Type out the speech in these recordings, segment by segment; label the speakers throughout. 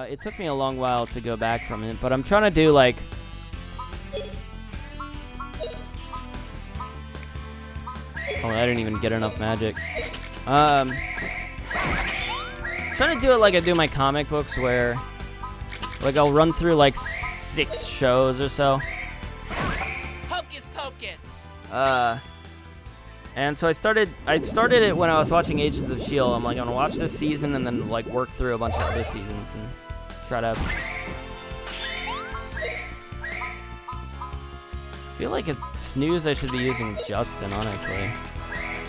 Speaker 1: It took me a long while to go back from it, but I'm trying to do like... Oh, I didn't even get enough magic. Trying to do it like I do my comic books, where like I'll run through like 6 shows or so.
Speaker 2: Hocus pocus.
Speaker 1: And so I started it when I was watching Agents of S.H.I.E.L.D. I'm like, I'm gonna watch this season and then like work through a bunch of other seasons and try to... I feel like it's news I should be using Justin, honestly.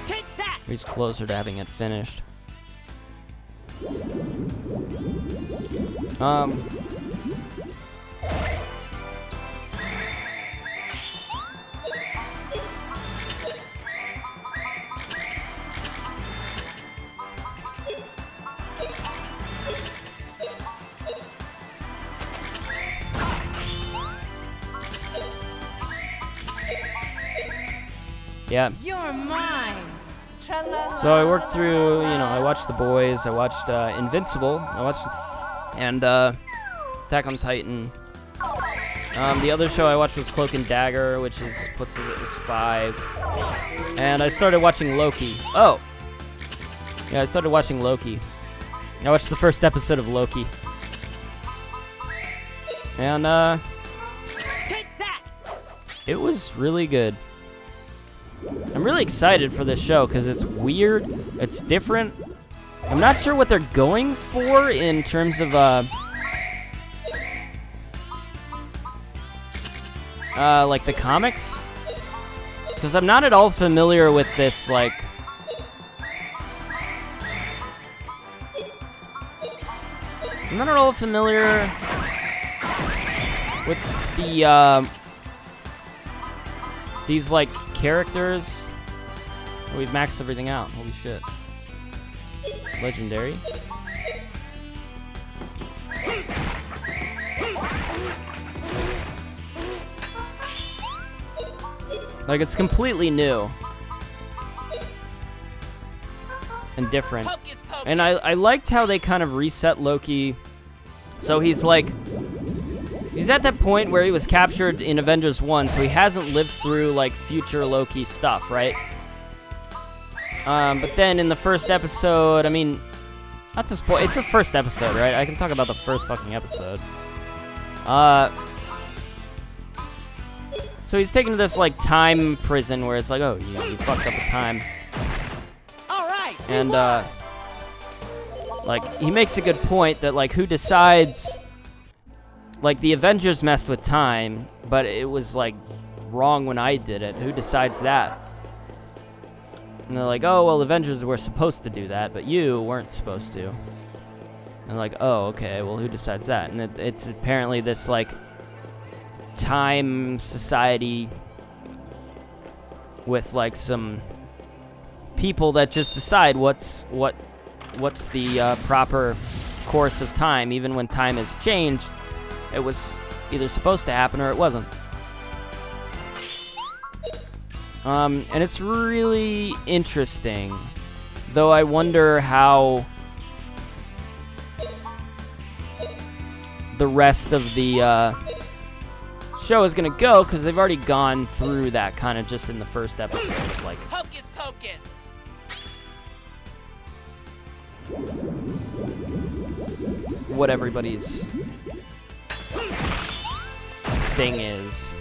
Speaker 2: Take that.
Speaker 1: He's closer to having it finished. Yeah.
Speaker 2: You're mine. Tra-la-la.
Speaker 1: So I worked through, I watched The Boys, I watched Invincible, and Attack on Titan. The other show I watched was Cloak and Dagger, which puts us at 5. And I started watching Loki. Oh! Yeah, I started watching Loki. I watched the first episode of Loki. And,
Speaker 2: Take that.
Speaker 1: it was really good. I'm really excited for this show because it's weird, it's different. I'm not sure what they're going for in terms of like the comics, because I'm not at all familiar with this, like, I'm not at all familiar with the these like characters. Oh, we've maxed everything out. Holy shit. Legendary. Like, it's completely new and different.
Speaker 2: Hocus pocus.
Speaker 1: And I liked how they kind of reset Loki. So he's like, he's at that point where he was captured in Avengers 1, so he hasn't lived through, like, future Loki stuff, right? But then in the first episode, I mean, not to spoil, it's the first episode, right? I can talk about the first fucking episode. So he's taken to this, like, time prison where it's like, oh, you fucked up with time.
Speaker 2: All right.
Speaker 1: And, like, he makes a good point that, like, who decides... Like, the Avengers messed with time, but it was, like, wrong when I did it. Who decides that? And they're like, oh, well, Avengers were supposed to do that, but you weren't supposed to. And they're like, oh, okay, well, who decides that? And it's apparently this, like, time society with, like, some people that just decide what's the proper course of time, even when time has changed. It was either supposed to happen or it wasn't. And it's really interesting. Though I wonder how the rest of the show is going to go, because they've already gone through that kind of just in the first episode. Like,
Speaker 2: Hocus pocus.
Speaker 1: what everybody's thing is.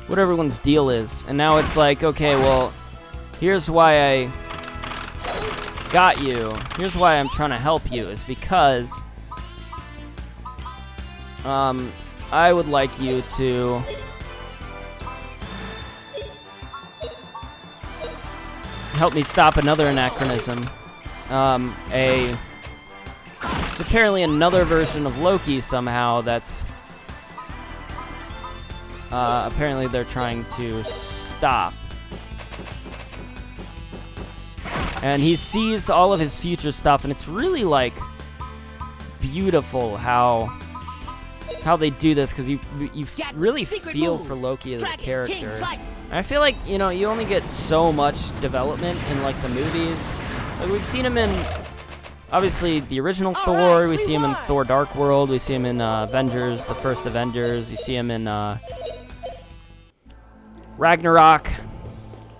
Speaker 1: What everyone's deal is. And now it's like, okay, well, here's why I got you. Here's why I'm trying to help you, is because I would like you to help me stop another anachronism. It's apparently another version of Loki somehow that's apparently they're trying to stop. And he sees all of his future stuff, and it's really, like, beautiful how they do this, because you really feel for Loki as a character. And I feel like, you only get so much development in, like, the movies. Like, we've seen him in, obviously, the original Thor. We see him in Thor Dark World. We see him in Avengers, the first Avengers. You see him in Ragnarok.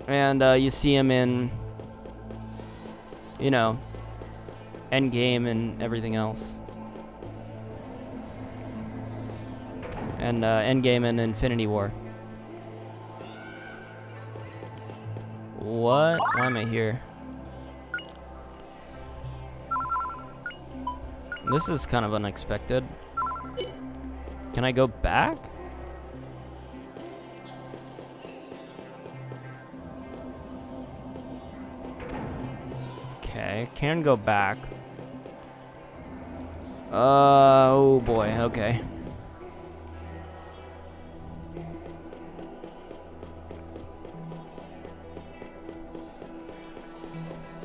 Speaker 1: And you see him in, you know, Endgame and everything else. And Endgame and Infinity War. What? Why am I here? This is kind of unexpected. Can I go back? Okay, can go back. Oh boy, okay.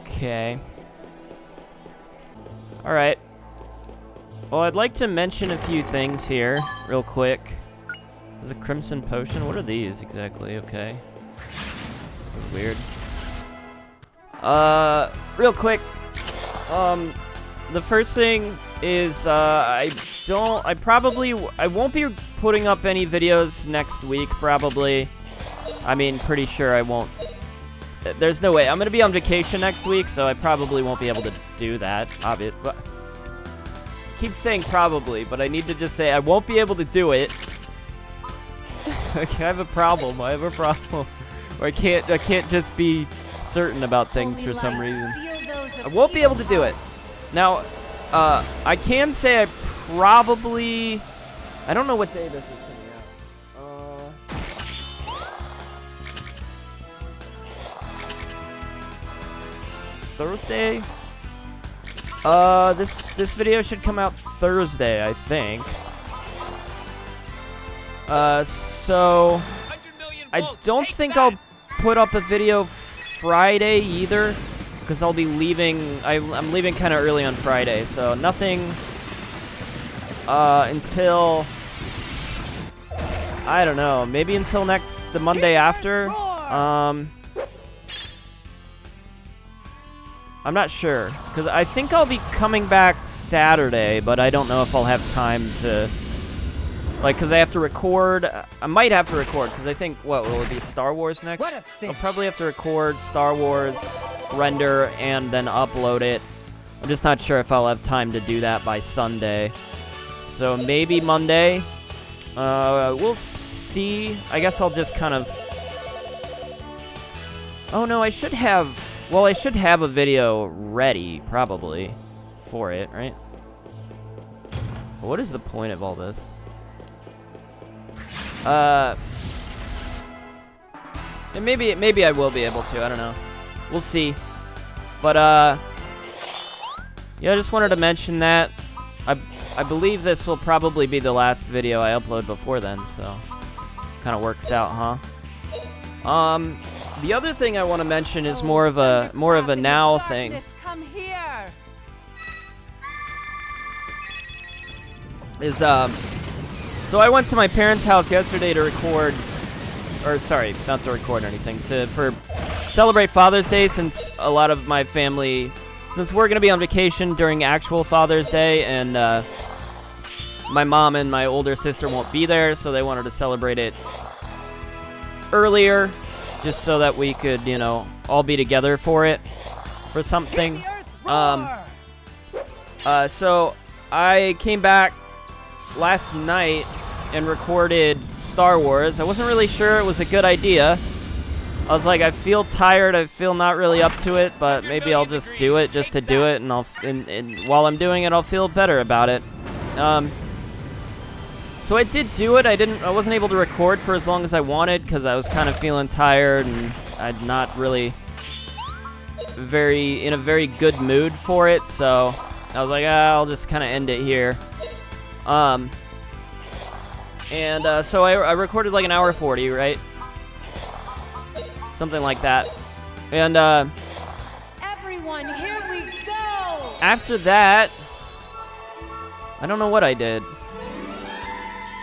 Speaker 1: Okay. Alright. Well, I'd like to mention a few things here, real quick. There's a Crimson Potion. What are these exactly? Okay. That's weird. Real quick. The first thing is, I won't be putting up any videos next week, probably. I mean, pretty sure I won't. There's no way. I'm gonna be on vacation next week, so I probably won't be able to do that. But I keep saying probably, but I need to just say I won't be able to do it. Okay, I have a problem. I can't just be certain about things for some reason. I won't be able to do it. Now, I can say I probably... I don't know what day this is coming out. Thursday? This video should come out Thursday, I think. So... I don't think I'll put up a video Friday either, because I'll be leaving. I'm leaving kind of early on Friday, so nothing until, I don't know, maybe until the Monday after. I'm not sure, because I think I'll be coming back Saturday, but I don't know if I'll have time to, like, because I have to record. I might have to record, because I think, what, will it be Star Wars next? I'll probably have to record Star Wars, render, and then upload it. I'm just not sure if I'll have time to do that by Sunday. So maybe Monday. We'll see. I guess I'll just kind of... Oh, no, I should have... Well, I should have a video ready, probably, for it, right? What is the point of all this? And maybe I will be able to. I don't know. We'll see. But yeah, I just wanted to mention that. I believe this will probably be the last video I upload before then, so kind of works out, huh? The other thing I want to mention is more of a now thing. Is so I went to my parents' house yesterday to record, or sorry, not to record anything, for celebrate Father's Day, since a lot of my family, since we're gonna be on vacation during actual Father's Day, and my mom and my older sister won't be there, so they wanted to celebrate it earlier, just so that we could, you know, all be together for it, for something. So I came back last night and recorded Star Wars. I wasn't really sure it was a good idea. I was like, I feel tired, I feel not really up to it, but maybe I'll just do it just to do it, and and while I'm doing it, I'll feel better about it. So I did do it. I wasn't able to record for as long as I wanted because I was kind of feeling tired and I'd not really in a very good mood for it, so I was like, I'll just kind of end it here. So I recorded like an hour 40, right? Something like that. And
Speaker 2: everyone, here we go.
Speaker 1: After that, I don't know what I did.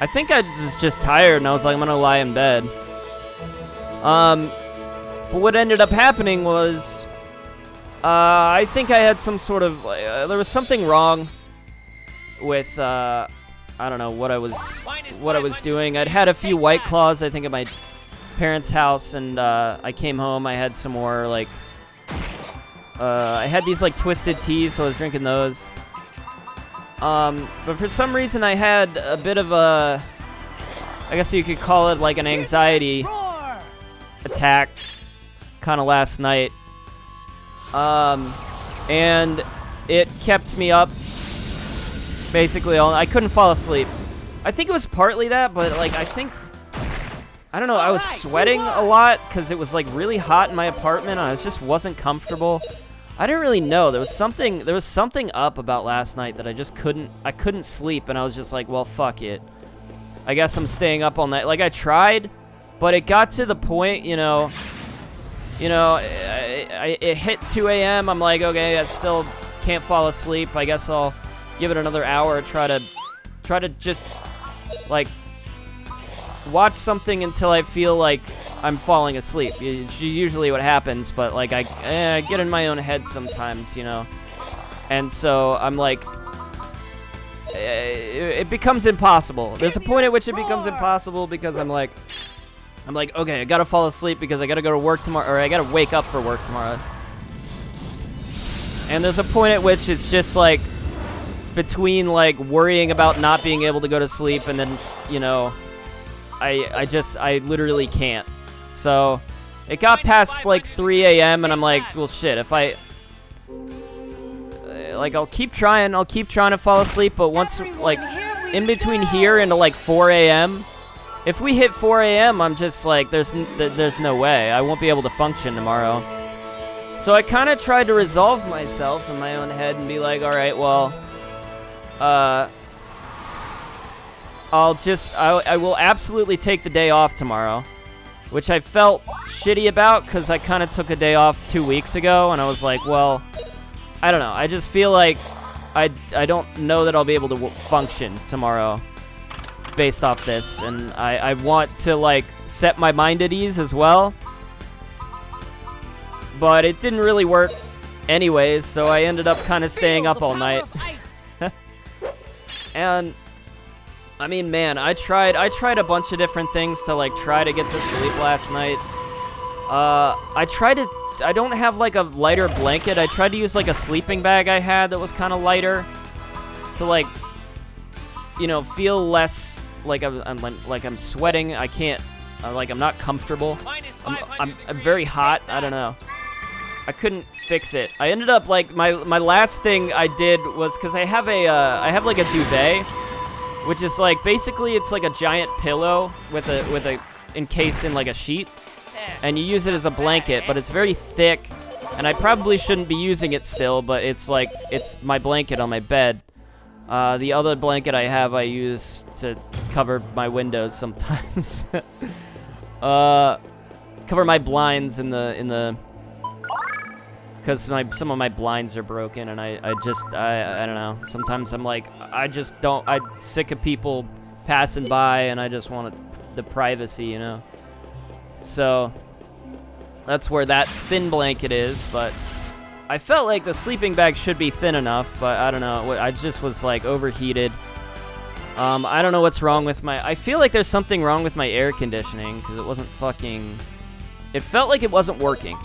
Speaker 1: I think I was just tired and I was like, I'm gonna lie in bed. But what ended up happening was I think I had some sort of there was something wrong with I don't know what I was doing. I'd had a few White Claws, I think, at my parents' house, and I came home. I had some more like I had these like Twisted Teas, so I was drinking those. But for some reason, I had a bit of a, I guess you could call it like an anxiety attack, kind of last night. And it kept me up basically all. I couldn't fall asleep. I think it was partly that, but like I don't know. I was sweating a lot because it was like really hot in my apartment. I just wasn't comfortable. I didn't really know. There was something up about last night that I couldn't sleep, and I was just like, well, fuck it. I guess I'm staying up all night. Like, I tried, but it got to the point, it hit 2 a.m. I'm like, okay, I still can't fall asleep. I guess I'll give it another hour, try to just, like, watch something until I feel like I'm falling asleep. It's usually what happens, but like I get in my own head sometimes, and so I'm like, it becomes impossible. There's a point at which it becomes impossible because I'm like, okay, I gotta fall asleep because I gotta go to work tomorrow, or I gotta wake up for work tomorrow. And there's a point at which it's just like between like worrying about not being able to go to sleep and then, I literally can't. So it got past like 3 a.m. and I'm like, well, shit, if I'll keep trying to fall asleep, but once like in between here and like 4 a.m., if we hit 4 a.m., I'm just like, there's no way. I won't be able to function tomorrow. So I kind of tried to resolve myself in my own head and be like, all right, well, I will absolutely take the day off tomorrow, which I felt shitty about because I kind of took a day off 2 weeks ago, and I was like, well, I don't know. I just feel like I don't know that I'll be able to function tomorrow based off this, and I want to, like, set my mind at ease as well. But it didn't really work anyways, so I ended up kind of staying up all night. And I mean, man, I tried a bunch of different things to like try to get to sleep last night. I don't have like a lighter blanket. I tried to use like a sleeping bag I had that was kind of lighter to like, feel less like I'm sweating. I can't, like I'm not comfortable. I'm very hot. I don't know. I couldn't fix it. I ended up like my last thing I did was because I have like a duvet, which is like basically it's like a giant pillow with a encased in like a sheet, and you use it as a blanket, but it's very thick, and I probably shouldn't be using it still, but it's my blanket on my bed. The other blanket I have I use to cover my windows sometimes. Cover my blinds in the because some of my blinds are broken, and I don't know. Sometimes I'm like, I'm sick of people passing by, and I just want the privacy, So that's where that thin blanket is, but I felt like the sleeping bag should be thin enough, but I don't know. I just was like overheated. I don't know what's wrong with I feel like there's something wrong with my air conditioning because it wasn't it felt like it wasn't working.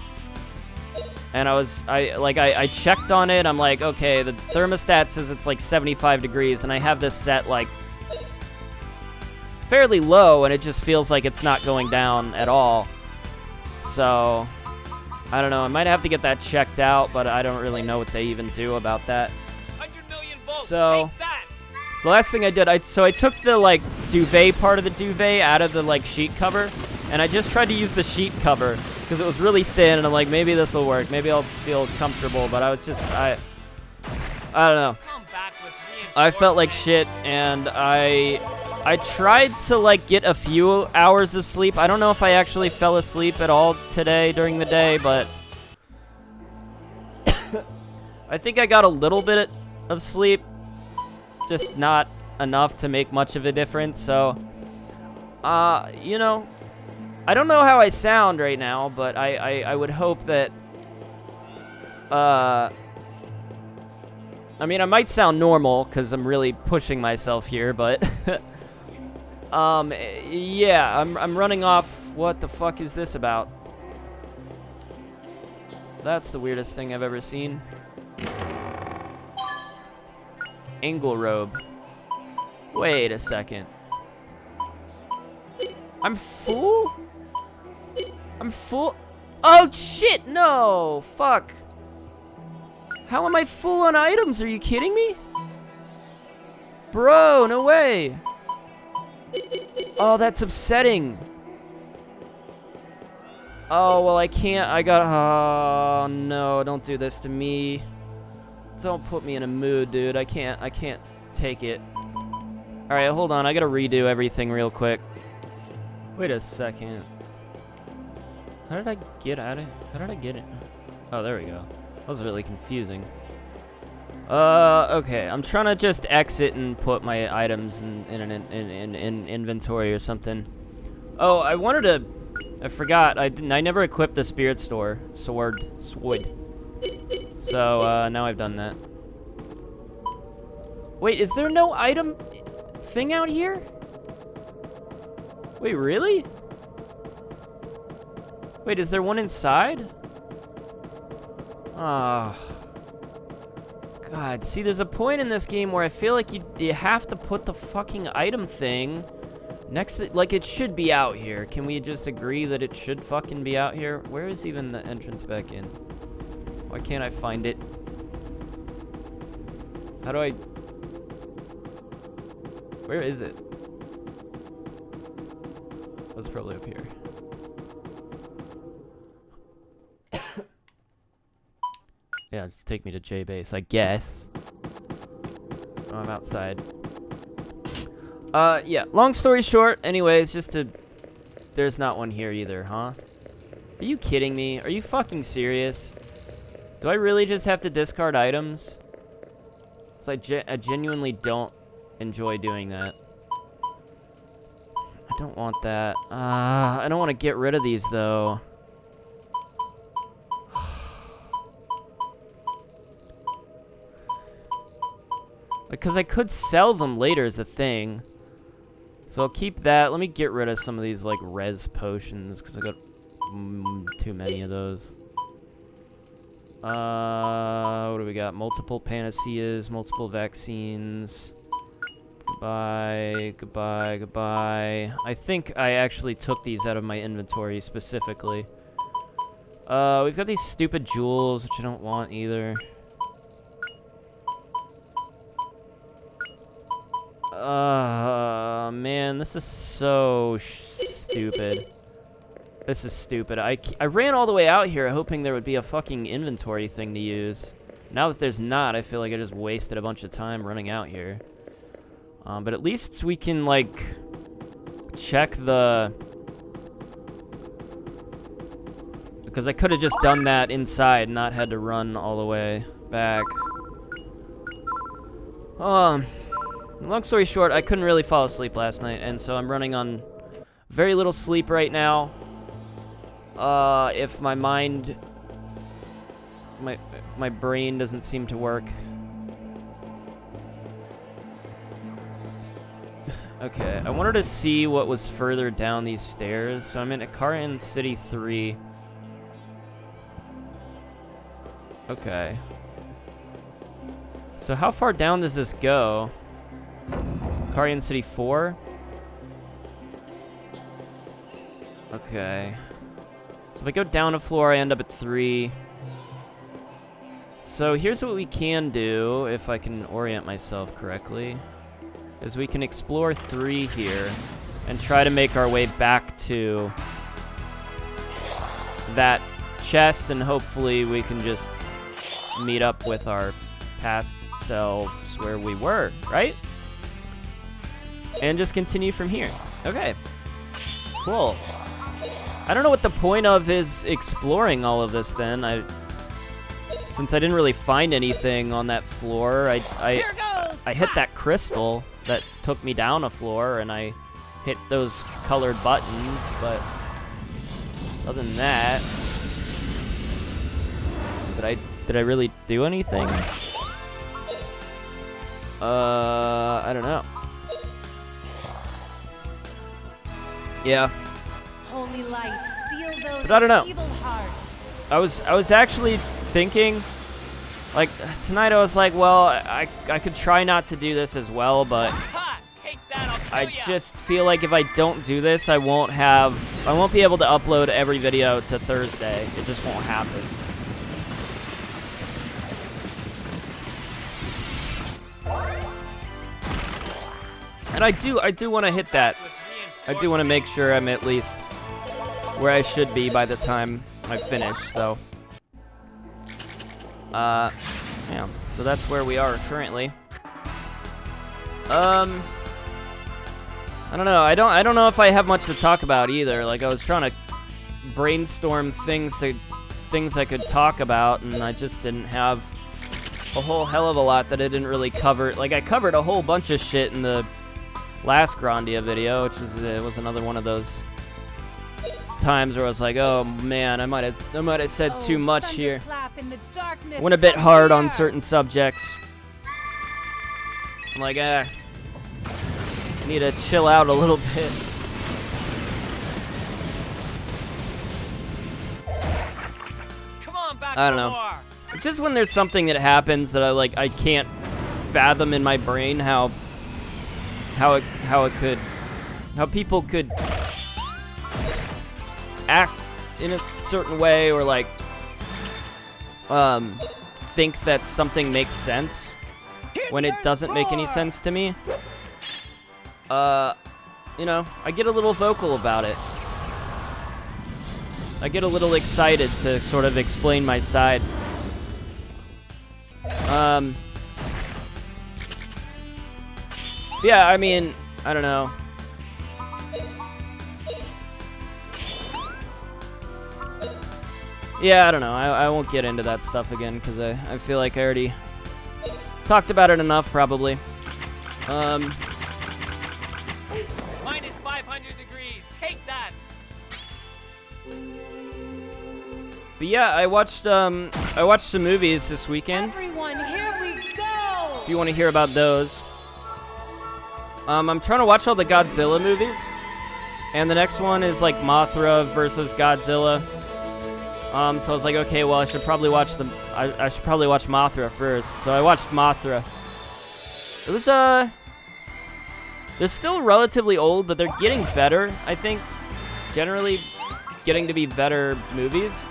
Speaker 1: And I checked on it. I'm like, okay, the thermostat says it's like 75 degrees, and I have this set like fairly low, and it just feels like it's not going down at all. So I don't know. I might have to get that checked out, but I don't really know what they even do about that.
Speaker 3: 100 million volts,
Speaker 1: so
Speaker 3: take that.
Speaker 1: the last thing I did, I took the like duvet part of the duvet out of the like sheet cover, and I just tried to use the sheet cover because it was really thin, and I'm like, maybe this will work. Maybe I'll feel comfortable, but I was just, I don't know. I felt like shit, and I tried to like get a few hours of sleep. I don't know if I actually fell asleep at all today during the day, but I think I got a little bit of sleep, just not enough to make much of a difference. So, I don't know how I sound right now, but I would hope that I mean, I might sound normal because I'm really pushing myself here, but yeah, I'm running off. What the fuck is this about? That's the weirdest thing I've ever seen. Angle robe. Wait a second. I'm full? I'm full? Oh shit, no! Fuck. How am I full on items? Are you kidding me? Bro, no way. Oh, that's upsetting. Oh, well, I can't. Oh, no, don't do this to me. Don't put me in a mood, dude. I can't take it. All right, hold on. I gotta redo everything real quick. Wait a second. How did I get at it? How did I get it? Oh, there we go. That was really confusing. Okay. I'm trying to just exit and put my items in inventory or something. Oh, I wanted to... I forgot. I never equipped the spirit sword. So, now I've done that. Wait, is there no item thing out here? Wait, really? Wait, is there one inside? Oh. God, see, there's a point in this game where I feel like you have to put the fucking item thing next to, like, it should be out here. Can we just agree that it should fucking be out here? Where is even the entrance back in? Why can't I find it? How do I... Where is it? That's probably up here. Yeah, just take me to J base, I guess. Oh, I'm outside. Yeah, long story short, anyways, there's not one here either, huh? Are you kidding me? Are you fucking serious? Do I really just have to discard items? It's like, I genuinely don't enjoy doing that. I don't want that. I don't want to get rid of these, though. Because I could sell them later as a thing. So I'll keep that. Let me get rid of some of these, like, res potions, because I got too many of those. What do we got? Multiple panaceas, multiple vaccines. Goodbye, goodbye, goodbye. I think I actually took these out of my inventory specifically. We've got these stupid jewels, which I don't want either. Man, this is so stupid. This is stupid. I ran all the way out here hoping there would be a fucking inventory thing to use. Now that there's not, I feel like I just wasted a bunch of time running out here. But at least we can, like, check the... Because I could have just done that inside and not had to run all the way back. Long story short, I couldn't really fall asleep last night, and so I'm running on very little sleep right now. If my mind... My brain doesn't seem to work. Okay, I wanted to see what was further down these stairs. So I'm in Icarian City 3. Okay. So how far down does this go? Icarian City 4? Okay. So if I go down a floor, I end up at 3. So here's what we can do, if I can orient myself correctly, is we can explore 3 here and try to make our way back to that chest, and hopefully we can just meet up with our past selves where we were, right? And just continue from here. Okay. Cool. I don't know what the point of is exploring all of this then. Since I didn't really find anything on that floor, I hit that crystal that took me down a floor, and I hit those colored buttons, but other than that, Did I really do anything? I don't know. Yeah.
Speaker 2: Holy light, seal those
Speaker 1: But I don't know.
Speaker 2: evil heart.
Speaker 1: I was actually thinking, like, tonight I was like, well, I could try not to do this as well, but
Speaker 3: Ha! Take that, I'll kill
Speaker 1: I
Speaker 3: ya.
Speaker 1: just feel like if I don't do this, I won't be able to upload every video to Thursday. It just won't happen. And I do want to hit that. I do want to make sure I'm at least where I should be by the time I finish, so. Yeah, so that's where we are currently. I don't know. I don't know if I have much to talk about either. Like, I was trying to brainstorm things I could talk about, and I just didn't have a whole hell of a lot that I didn't really cover. Like, I covered a whole bunch of shit in the last Grandia video, which was another one of those times where I was like, oh man, I might have said too much here. Went a bit hard on certain subjects. I'm like, need to chill out a little bit.
Speaker 3: Come on, back
Speaker 1: I don't
Speaker 3: for
Speaker 1: know.
Speaker 3: more.
Speaker 1: It's just when there's something that happens that I can't fathom in my brain how people could act in a certain way, or like think that something makes sense when it doesn't make any sense to me. You know, I get a little vocal about it. I get a little excited to sort of explain my side. Yeah, I mean, I don't know. Yeah, I don't know. I won't get into that stuff again because I feel like I already talked about it enough, probably.
Speaker 3: Minus 500 degrees. Take that.
Speaker 1: But yeah, I watched some movies this weekend.
Speaker 2: Everyone, here we go.
Speaker 1: If you want to hear about those. I'm trying to watch all the Godzilla movies. And the next one is like Mothra versus Godzilla. So I was like, okay, well, I should probably watch Mothra first. So I watched Mothra. It was they're still relatively old, but they're getting better, I think. Generally getting to be better movies.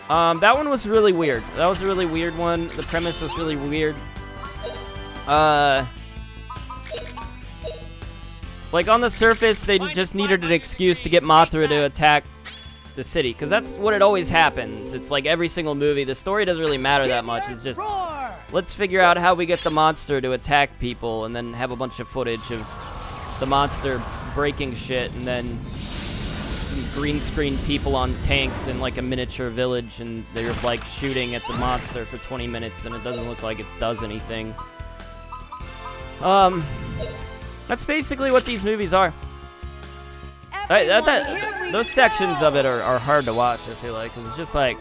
Speaker 1: That one was really weird. That was a really weird one. The premise was really weird. Like, on the surface, they just needed an excuse to get Mothra to attack the city, because that's what it always happens. It's like every single movie, the story doesn't really matter that much. It's just, let's figure out how we get the monster to attack people, and then have a bunch of footage of the monster breaking shit, and then some green screen people on tanks in like a miniature village, and they're like shooting at the monster for 20 minutes, and it doesn't look like it does anything. That's basically what these movies are. Those sections of it are hard to watch, I feel like, because it's just like,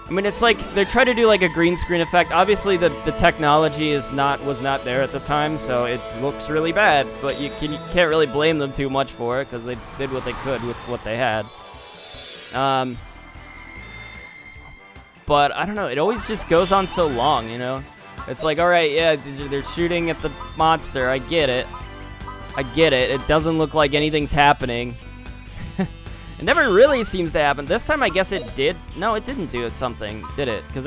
Speaker 1: I mean, it's like they're trying to do like a green screen effect. Obviously, the technology was not there at the time, so it looks really bad. But you can't really blame them too much for it because they did what they could with what they had. But I don't know. It always just goes on so long, you know. It's like, all right, yeah, they're shooting at the monster. I get it. It doesn't look like anything's happening. It never really seems to happen. This time, I guess it did. No, it didn't do something, did it? Because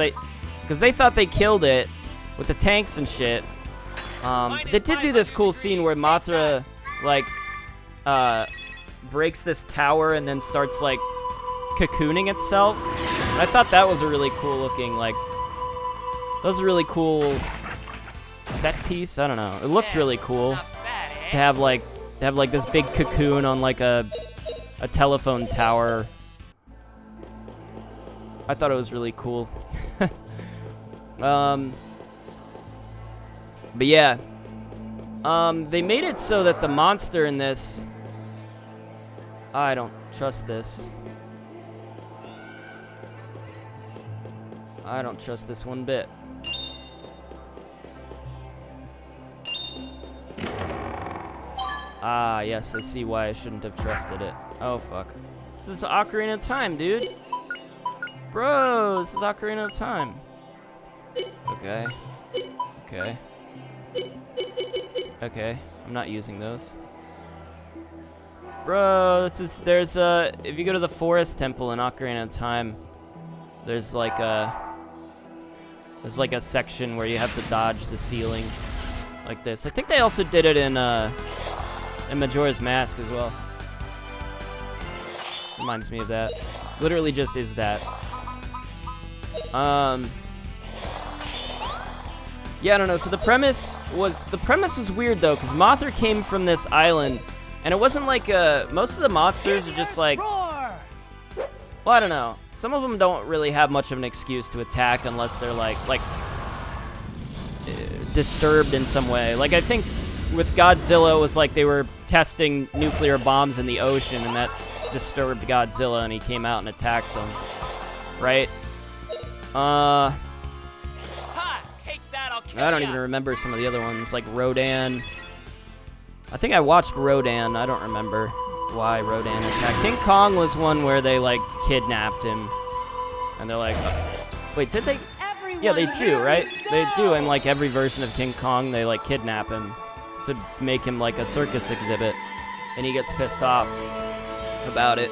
Speaker 1: they thought they killed it with the tanks and shit. They did do this cool scene where Mothra, like, breaks this tower and then starts, like, cocooning itself. I thought that was a really cool looking, like, that was a really cool set piece. I don't know. It looked really cool to have like this big cocoon on like a telephone tower. I thought it was really cool. But yeah, they made it so that the monster in this, I don't trust this. I don't trust this one bit. Ah, yes, I see why I shouldn't have trusted it. Oh, fuck. This is Ocarina of Time, dude. Bro, this is Ocarina of Time. Okay. Okay. Okay, I'm not using those. Bro, there's if you go to the Forest Temple in Ocarina of Time, there's like a section where you have to dodge the ceiling like this. I think they also did it in Majora's Mask as well. Reminds me of that. Literally just is that. Yeah, I don't know. So the premise was weird though, because Mothra came from this island, and it wasn't like most of the monsters are just like, well, I don't know. Some of them don't really have much of an excuse to attack unless they're like disturbed in some way. Like I think with Godzilla it was like they were testing nuclear bombs in the ocean, and that disturbed Godzilla, and he came out and attacked them, right?
Speaker 3: Ha! Take that, I'll kill
Speaker 1: I don't
Speaker 3: ya.
Speaker 1: even remember some of the other ones, like Rodan. I think I watched Rodan. I don't remember why Rodan attacked. King Kong was one where they, like, kidnapped him. And they're like, wait, did they?
Speaker 2: Everyone,
Speaker 1: Yeah, they do,
Speaker 2: here
Speaker 1: right?
Speaker 2: we
Speaker 1: They do
Speaker 2: go.
Speaker 1: in, like, every version of King Kong. They, like, kidnap him to make him, like, a circus exhibit. And he gets pissed off about it.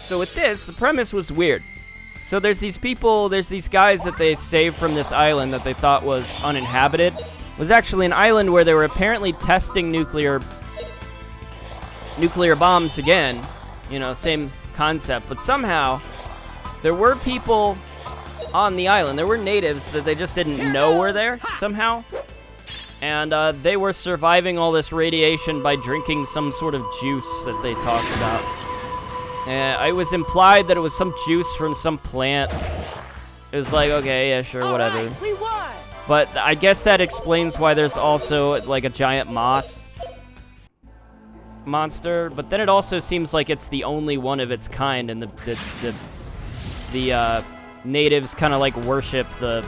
Speaker 1: So with this, the premise was weird. So there's these people, there's these guys that they saved from this island that they thought was uninhabited. It was actually an island where they were apparently testing nuclear bombs again. You know, same concept. But somehow, there were people on the island. There were natives that they just didn't know were there somehow. And they were surviving all this radiation by drinking some sort of juice that they talked about. It was implied that it was some juice from some plant. It was like, okay, yeah, sure, whatever.
Speaker 2: Right, we won.
Speaker 1: But I guess that explains why there's also, like, a giant moth monster. But then it also seems like it's the only one of its kind, and the natives kind of, like, worship the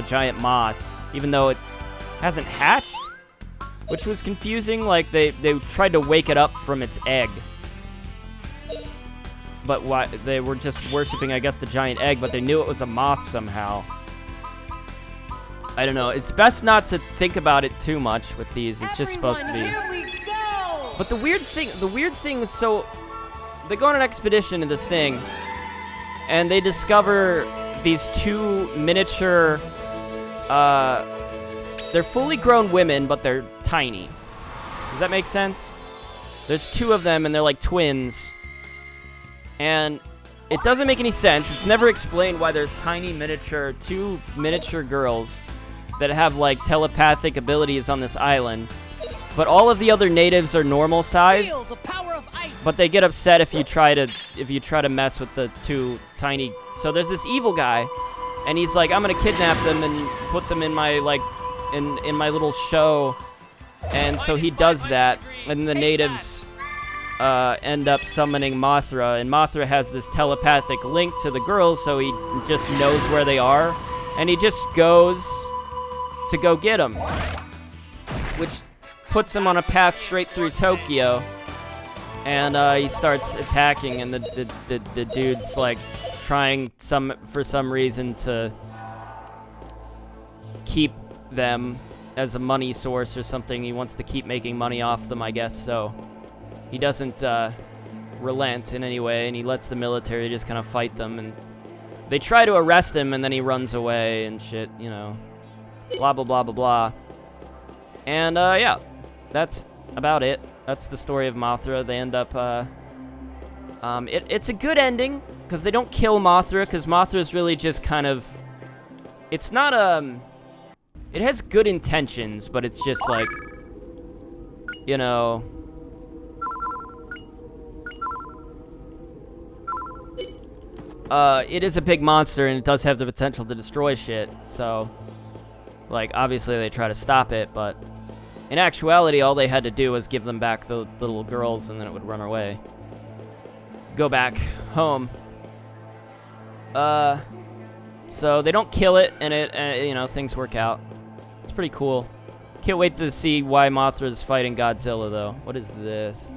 Speaker 1: giant moth, even though it hasn't hatched, which was confusing. Like, they tried to wake it up from its egg. But why they were just worshiping, I guess, the giant egg, but they knew it was a moth somehow. I don't know. It's best not to think about it too much with these. It's just supposed to be.
Speaker 2: Here we go.
Speaker 1: But the weird thing is, so they go on an expedition to this thing, and they discover these two miniature, they're fully grown women, but they're tiny. Does that make sense? There's two of them, and they're like twins. And it doesn't make any sense. It's never explained why there's two miniature girls that have, like, telepathic abilities on this island. But all of the other natives are normal sized.
Speaker 3: Feel the power of ice.
Speaker 1: But they get upset if you try to mess with the two tiny. So there's this evil guy, and he's like, I'm gonna kidnap them and put them in my, like, in my little show. And so he does that, and the natives end up summoning Mothra, and Mothra has this telepathic link to the girls, so he just knows where they are, and he just goes to go get them, which puts him on a path straight through Tokyo, and he starts attacking, and the dude's like trying for some reason to keep them as a money source or something. He wants to keep making money off them, I guess, so he doesn't relent in any way, and he lets the military just kind of fight them, and they try to arrest him, and then he runs away and shit, you know, blah, blah, blah, blah, blah. And, yeah, that's about it. That's the story of Mothra. They end up, it's a good ending, because they don't kill Mothra, because Mothra's really just kind of, it's not, it has good intentions, but it's just like, you know, it is a big monster, and it does have the potential to destroy shit, so, like, obviously they try to stop it, but In actuality, all they had to do was give them back the little girls, and then it would run away. Go back home. So they don't kill it, and you know, things work out. It's pretty cool. Can't wait to see why Mothra's fighting Godzilla, though. What is this?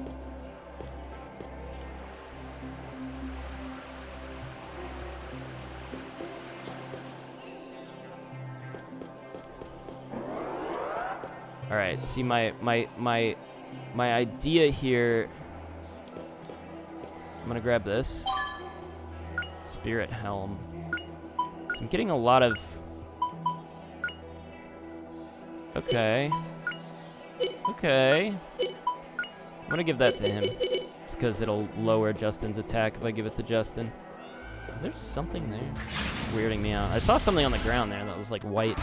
Speaker 1: All right, see my idea here. I'm gonna grab this Spirit Helm. So I'm getting a lot of. Okay. Okay. I'm gonna give that to him. It's because it'll lower Justin's attack if I give it to Justin. Is there something there? It's weirding me out. I saw something on the ground there that was like white.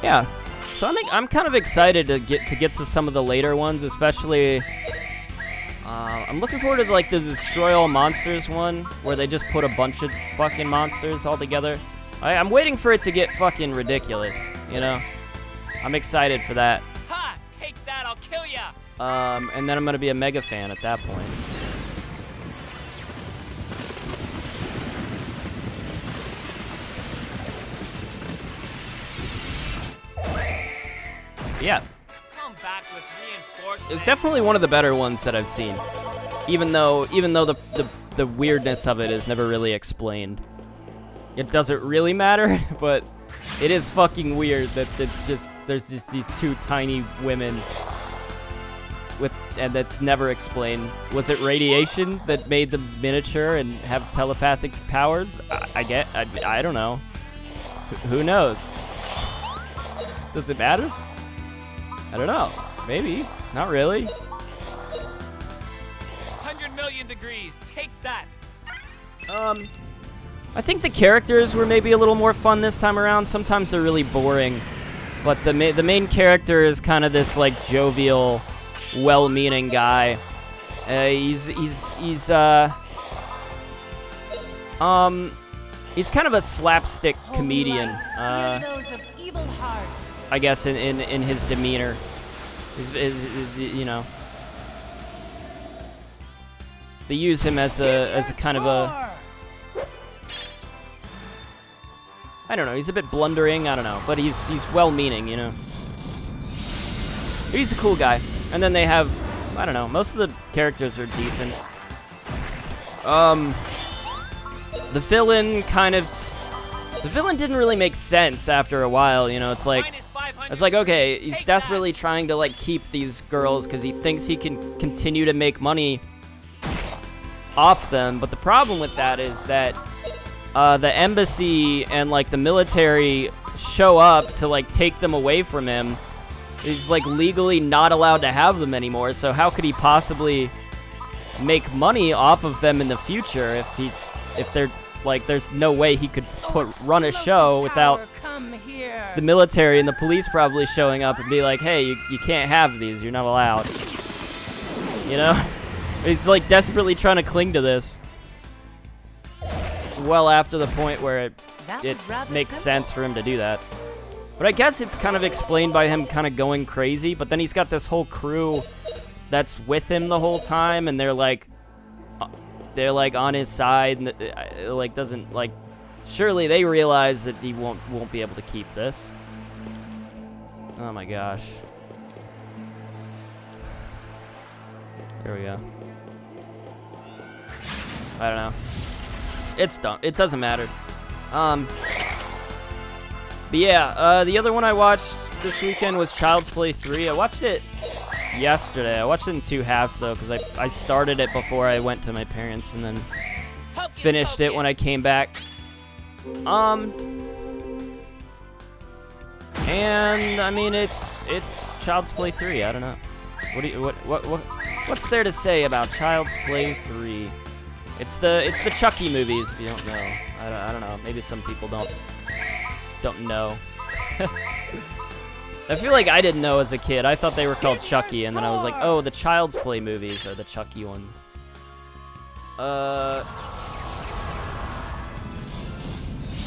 Speaker 1: Yeah. So I'm kind of excited to get to some of the later ones, especially. I'm looking forward to like the Destroy All Monsters one, where they just put a bunch of fucking monsters all together. I'm waiting for it to get fucking ridiculous, you know? I'm excited for that.
Speaker 3: Ha! Take that, I'll kill ya!
Speaker 1: And then I'm gonna be a mega fan at that point. Yeah.
Speaker 3: Come back with reinforcements.
Speaker 1: It's definitely one of the better ones that I've seen. Even though the weirdness of it is never really explained. It doesn't really matter, but it is fucking weird that there's just these two tiny women and that's never explained. Was it radiation that made them miniature and have telepathic powers? I don't know. Who knows? Does it matter? I don't know. Maybe. Not really.
Speaker 3: 100 million degrees. Take that.
Speaker 1: I think the characters were maybe a little more fun this time around. Sometimes they're really boring, but the main character is kind of this like jovial, well-meaning guy. He's kind of a slapstick comedian. I guess in his demeanor, is you know, they use him as a kind of a. I don't know, he's a bit blundering, I don't know, but he's well-meaning, you know. He's a cool guy. And then they have, I don't know, most of the characters are decent. The villain didn't really make sense after a while, you know. It's like, okay, he's desperately trying to like keep these girls because he thinks he can continue to make money off them, but the problem with that is that the embassy and like the military show up to like take them away from him. He's like legally not allowed to have them anymore, so how could he possibly make money off of them in the future if they're like, there's no way he could run a show without the military and the police probably showing up and be like, hey, you can't have these, you're not allowed, you know. He's like desperately trying to cling to this well after the point where it makes sense for him to do that. But I guess it's kind of explained by him kind of going crazy, but then he's got this whole crew that's with him the whole time, and they're like on his side, and like doesn't like, surely they realize that he won't be able to keep this. Oh my gosh. There we go. I don't know. It's dumb. It doesn't matter. But yeah, the other one I watched this weekend was Child's Play 3. I watched it yesterday. I watched it in 2 halves, though, because I started it before I went to my parents and then finished it when I came back. And, I mean, it's Child's Play 3. I don't know. What's there to say about Child's Play 3? It's the Chucky movies, if you don't know. I don't know. Maybe some people don't know. I feel like I didn't know as a kid. I thought they were called Chucky, and then I was like, oh, the Child's Play movies are the Chucky ones. I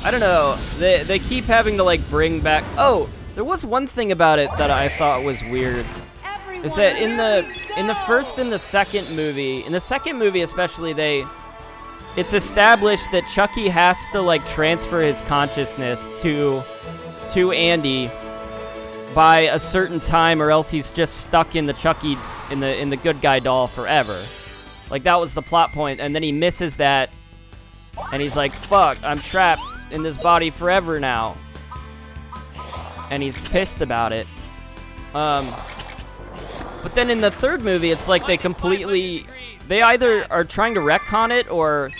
Speaker 1: I don't know. They keep having to like bring back. Oh, there was one thing about it that I thought was weird. Is that in the first and the second movie, in the second movie especially, it's established that Chucky has to like transfer his consciousness to Andy by a certain time, or else he's just stuck in the Chucky in the good guy doll forever. Like that was the plot point, and then he misses that, and he's like, "Fuck, I'm trapped in this body forever now," and he's pissed about it. But then in the third movie, it's like they either are trying to retcon it or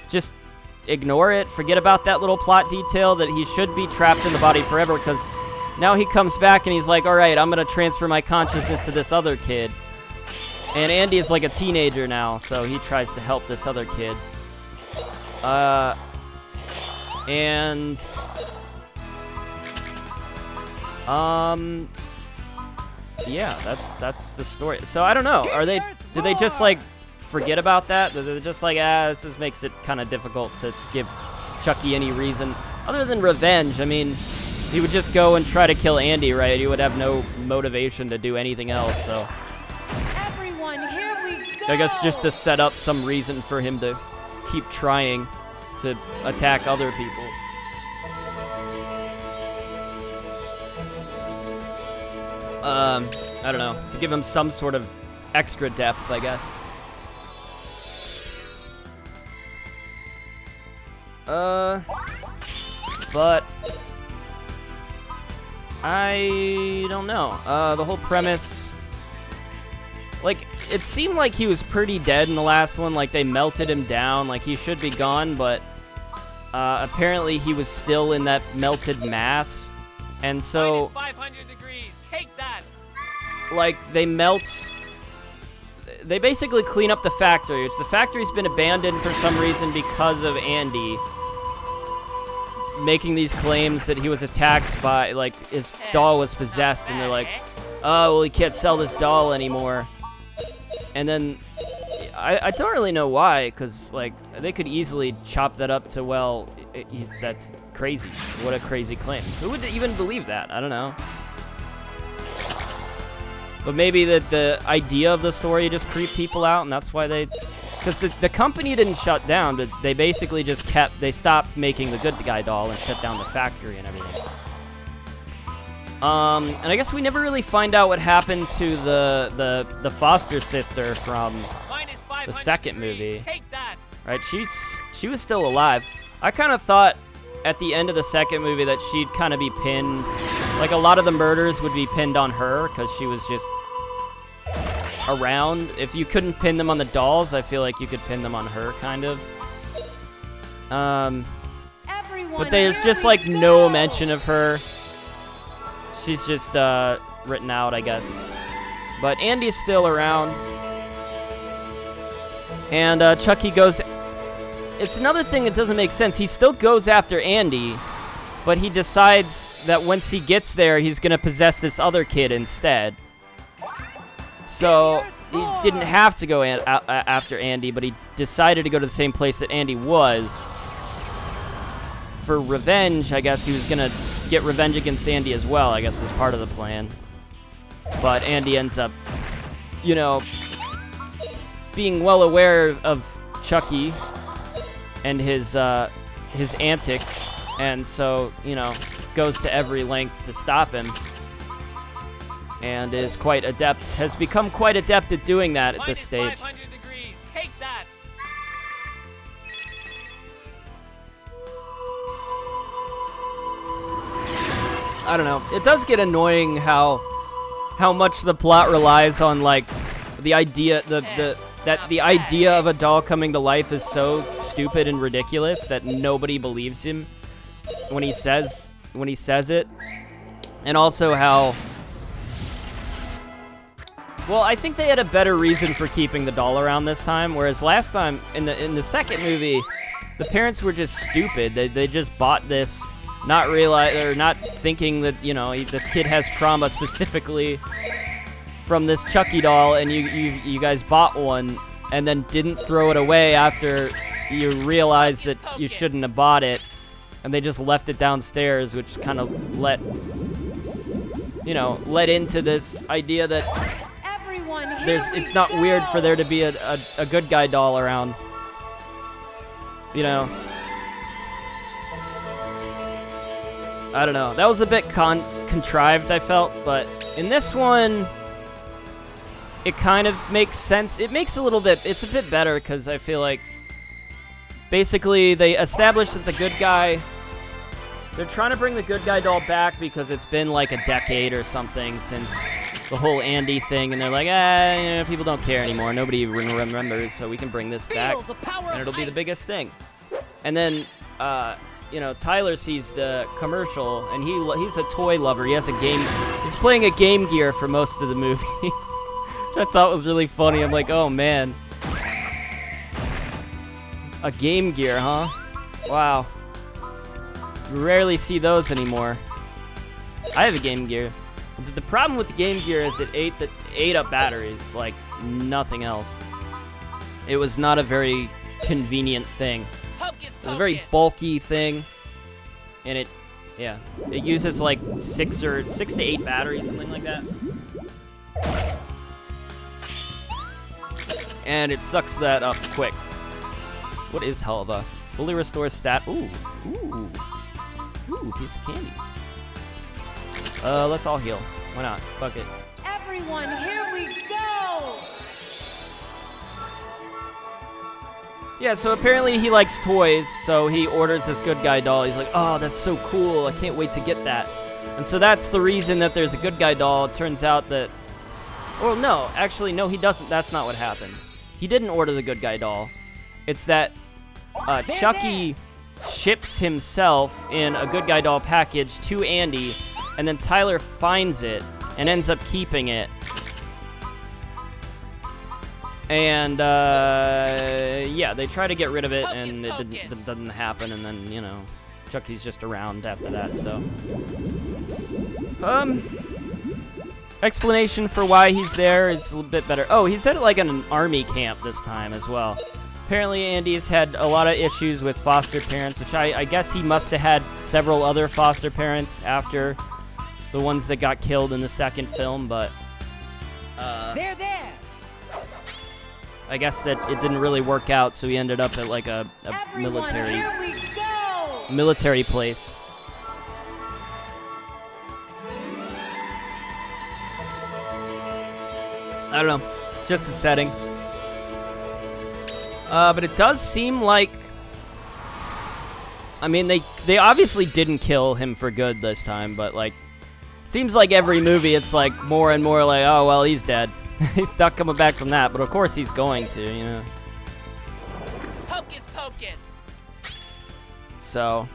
Speaker 1: just ignore it, forget about that little plot detail that he should be trapped in the body forever, because now he comes back and he's like, all right, I'm going to transfer my consciousness to this other kid. And Andy is like a teenager now, so he tries to help this other kid. Yeah, that's the story. So I don't know. Did they just like forget about that? They're just like, this just makes it kind of difficult to give Chucky any reason other than revenge. I mean, he would just go and try to kill Andy, right? He would have no motivation to do anything else. So
Speaker 2: Everyone, here we go.
Speaker 1: I guess just to set up some reason for him to keep trying to attack other people. I don't know, to give him some sort of extra depth, I guess. But I don't know. The whole premise, like, it seemed like he was pretty dead in the last one, like they melted him down, like he should be gone, but apparently he was still in that melted mass, and so
Speaker 3: -500 degrees. Take that.
Speaker 1: like they basically clean up the factory, which the factory's been abandoned for some reason because of Andy making these claims that he was attacked by, like, his doll was possessed, and they're like, oh, well, he can't sell this doll anymore. And then I don't really know why, because like they could easily chop that up to, well, that's crazy. What a crazy claim. Who would even believe that? I don't know. But maybe that the idea of the story just creeped people out, and that's why because the company didn't shut down, but they basically just they stopped making the good guy doll and shut down the factory and everything. And I guess we never really find out what happened to the foster sister from the second movie.
Speaker 3: Take that.
Speaker 1: Right? She was still alive. I kind of thought at the end of the second movie that she'd kind of be pinned, like a lot of the murders would be pinned on her because she was just around. If you couldn't pin them on the dolls, I feel like you could pin them on her, kind of.
Speaker 2: Everyone,
Speaker 1: But there's
Speaker 2: here
Speaker 1: just
Speaker 2: we
Speaker 1: like
Speaker 2: go.
Speaker 1: no mention of her. She's just written out, I guess. But Andy's still around. And Chucky goes... It's another thing that doesn't make sense. He still goes after Andy, but he decides that once he gets there, he's going to possess this other kid instead. So he didn't have to go after Andy, but he decided to go to the same place that Andy was. For revenge, I guess he was going to get revenge against Andy as well, I guess, as part of the plan. But Andy ends up, you know, being well aware of Chucky and his antics, and so, you know, goes to every length to stop him, and is quite adept, has become quite adept at doing that at this stage.
Speaker 3: -500 degrees. Take that.
Speaker 1: I don't know. It does get annoying how much the plot relies on, like, the idea the idea of a doll coming to life is so stupid and ridiculous that nobody believes him when he says it. And also how, well, I think they had a better reason for keeping the doll around this time, whereas last time in the second movie, the parents were just stupid. They just bought this, not thinking that, you know, this kid has trauma specifically from this Chucky doll, and you guys bought one and then didn't throw it away after you realized that you shouldn't have bought it, and they just left it downstairs, which kind of led into this idea that
Speaker 2: Everyone, here
Speaker 1: it's not weird for there to be a good guy doll around. You know. I don't know. That was a bit contrived, I felt, but in this one, it kind of makes sense. It makes it's a bit better because I feel like basically they established that the good guy, they're trying to bring the good guy doll back because it's been like a decade or something since the whole Andy thing, and they're like, people don't care anymore. Nobody remembers, so we can bring this back, and it'll be the biggest thing. And then, Tyler sees the commercial, and he's a toy lover. He has a game. He's playing a Game Gear for most of the movie, which I thought was really funny. I'm like, oh man, a Game Gear, huh? Wow. You rarely see those anymore. I have a Game Gear. The problem with the Game Gear is it ate up batteries like nothing else. It was not a very convenient thing. It was a very bulky thing, and it uses like 6 to 8 batteries, something like that. And it sucks that up quick. What is Helva? Fully restores stat. Ooh, piece of candy. Let's all heal. Why not? Fuck it.
Speaker 2: Everyone, here we go!
Speaker 1: Yeah, so apparently he likes toys, so he orders this good guy doll. He's like, oh, that's so cool. I can't wait to get that. And so that's the reason that there's a good guy doll. It turns out that... Well, no. Actually, no, he doesn't. That's not what happened. He didn't order the good guy doll. It's that Chucky ships himself in a good guy doll package to Andy, and then Tyler finds it and ends up keeping it. And, yeah, they try to get rid of it, and it doesn't happen, and then, Chucky's just around after that, so. Explanation for why he's there is a little bit better. Oh, he's at, like, an army camp this time as well. Apparently, Andy's had a lot of issues with foster parents, which I guess he must have had several other foster parents after the ones that got killed in the second film, but,
Speaker 2: They're there!
Speaker 1: I guess that it didn't really work out, so he ended up at like a
Speaker 2: Everyone, here we go!
Speaker 1: military place. I don't know, just a setting. But it does seem like, I mean, they obviously didn't kill him for good this time, but like, it seems like every movie it's like more and more like, oh well, he's dead. He's not coming back from that, but of course he's going to,
Speaker 3: Hocus pocus.
Speaker 1: So,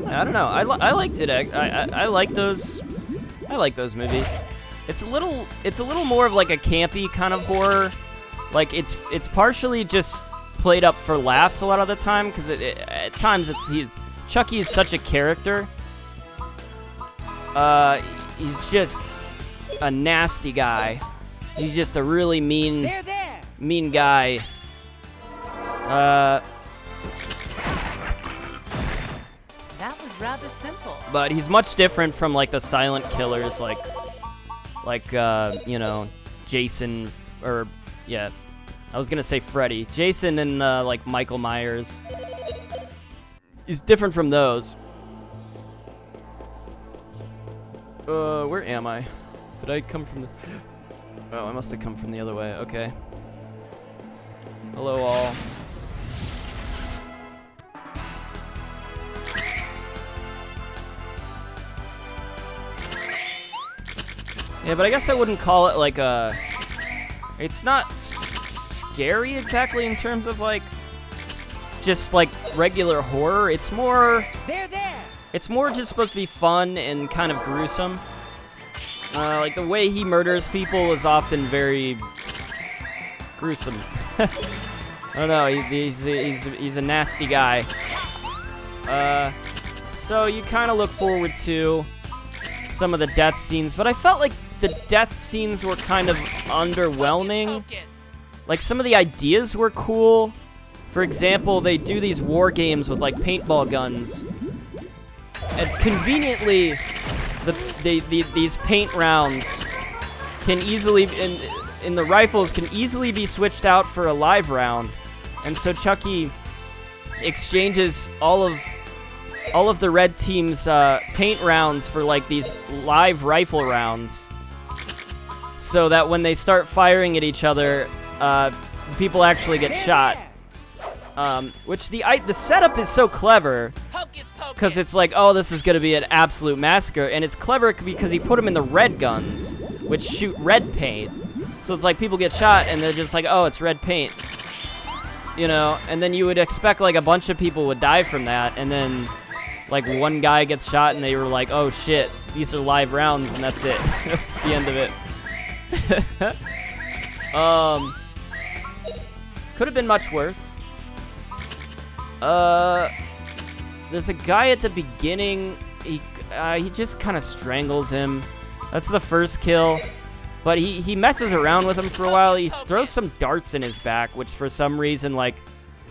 Speaker 1: I don't know. I liked it. I like those. I like those movies. It's a little more of like a campy kind of horror. Like it's partially just played up for laughs a lot of the time because at times Chucky is such a character. He's just a nasty guy. He's just a really mean guy.
Speaker 2: That was rather simple.
Speaker 1: But he's much different from like the silent killers like Jason, or yeah, I was gonna say Freddy. Jason and like Michael Myers. He's different from those. Where am I? Did I come from the... Oh, I must have come from the other way. Okay. Hello, all. Yeah, but I guess I wouldn't call it like a... It's not scary exactly in terms of like... just like regular horror. It's more...
Speaker 2: They're there!
Speaker 1: It's more just supposed to be fun and kind of gruesome. Like, the way he murders people is often very gruesome. I don't know, he's a nasty guy. So you kind of look forward to some of the death scenes, but I felt like the death scenes were kind of underwhelming. Like, some of the ideas were cool For example, they do these war games with like paintball guns, and conveniently, these paint rounds can easily in the rifles can easily be switched out for a live round, and so Chucky exchanges all of the red team's paint rounds for like these live rifle rounds, so that when they start firing at each other, people actually get shot. Which the setup is so clever, because it's like, oh, this is gonna be an absolute massacre, and it's clever because he put them in the red guns, which shoot red paint. So it's like people get shot, and they're just like, oh, it's red paint, you know. And then you would expect like a bunch of people would die from that, and then like one guy gets shot, and they were like, oh shit, these are live rounds, and that's it. That's the end of it. Could have been much worse. There's a guy at the beginning, he just kind of strangles him. That's the first kill, but he messes around with him for a while. He throws some darts in his back, which for some reason, like,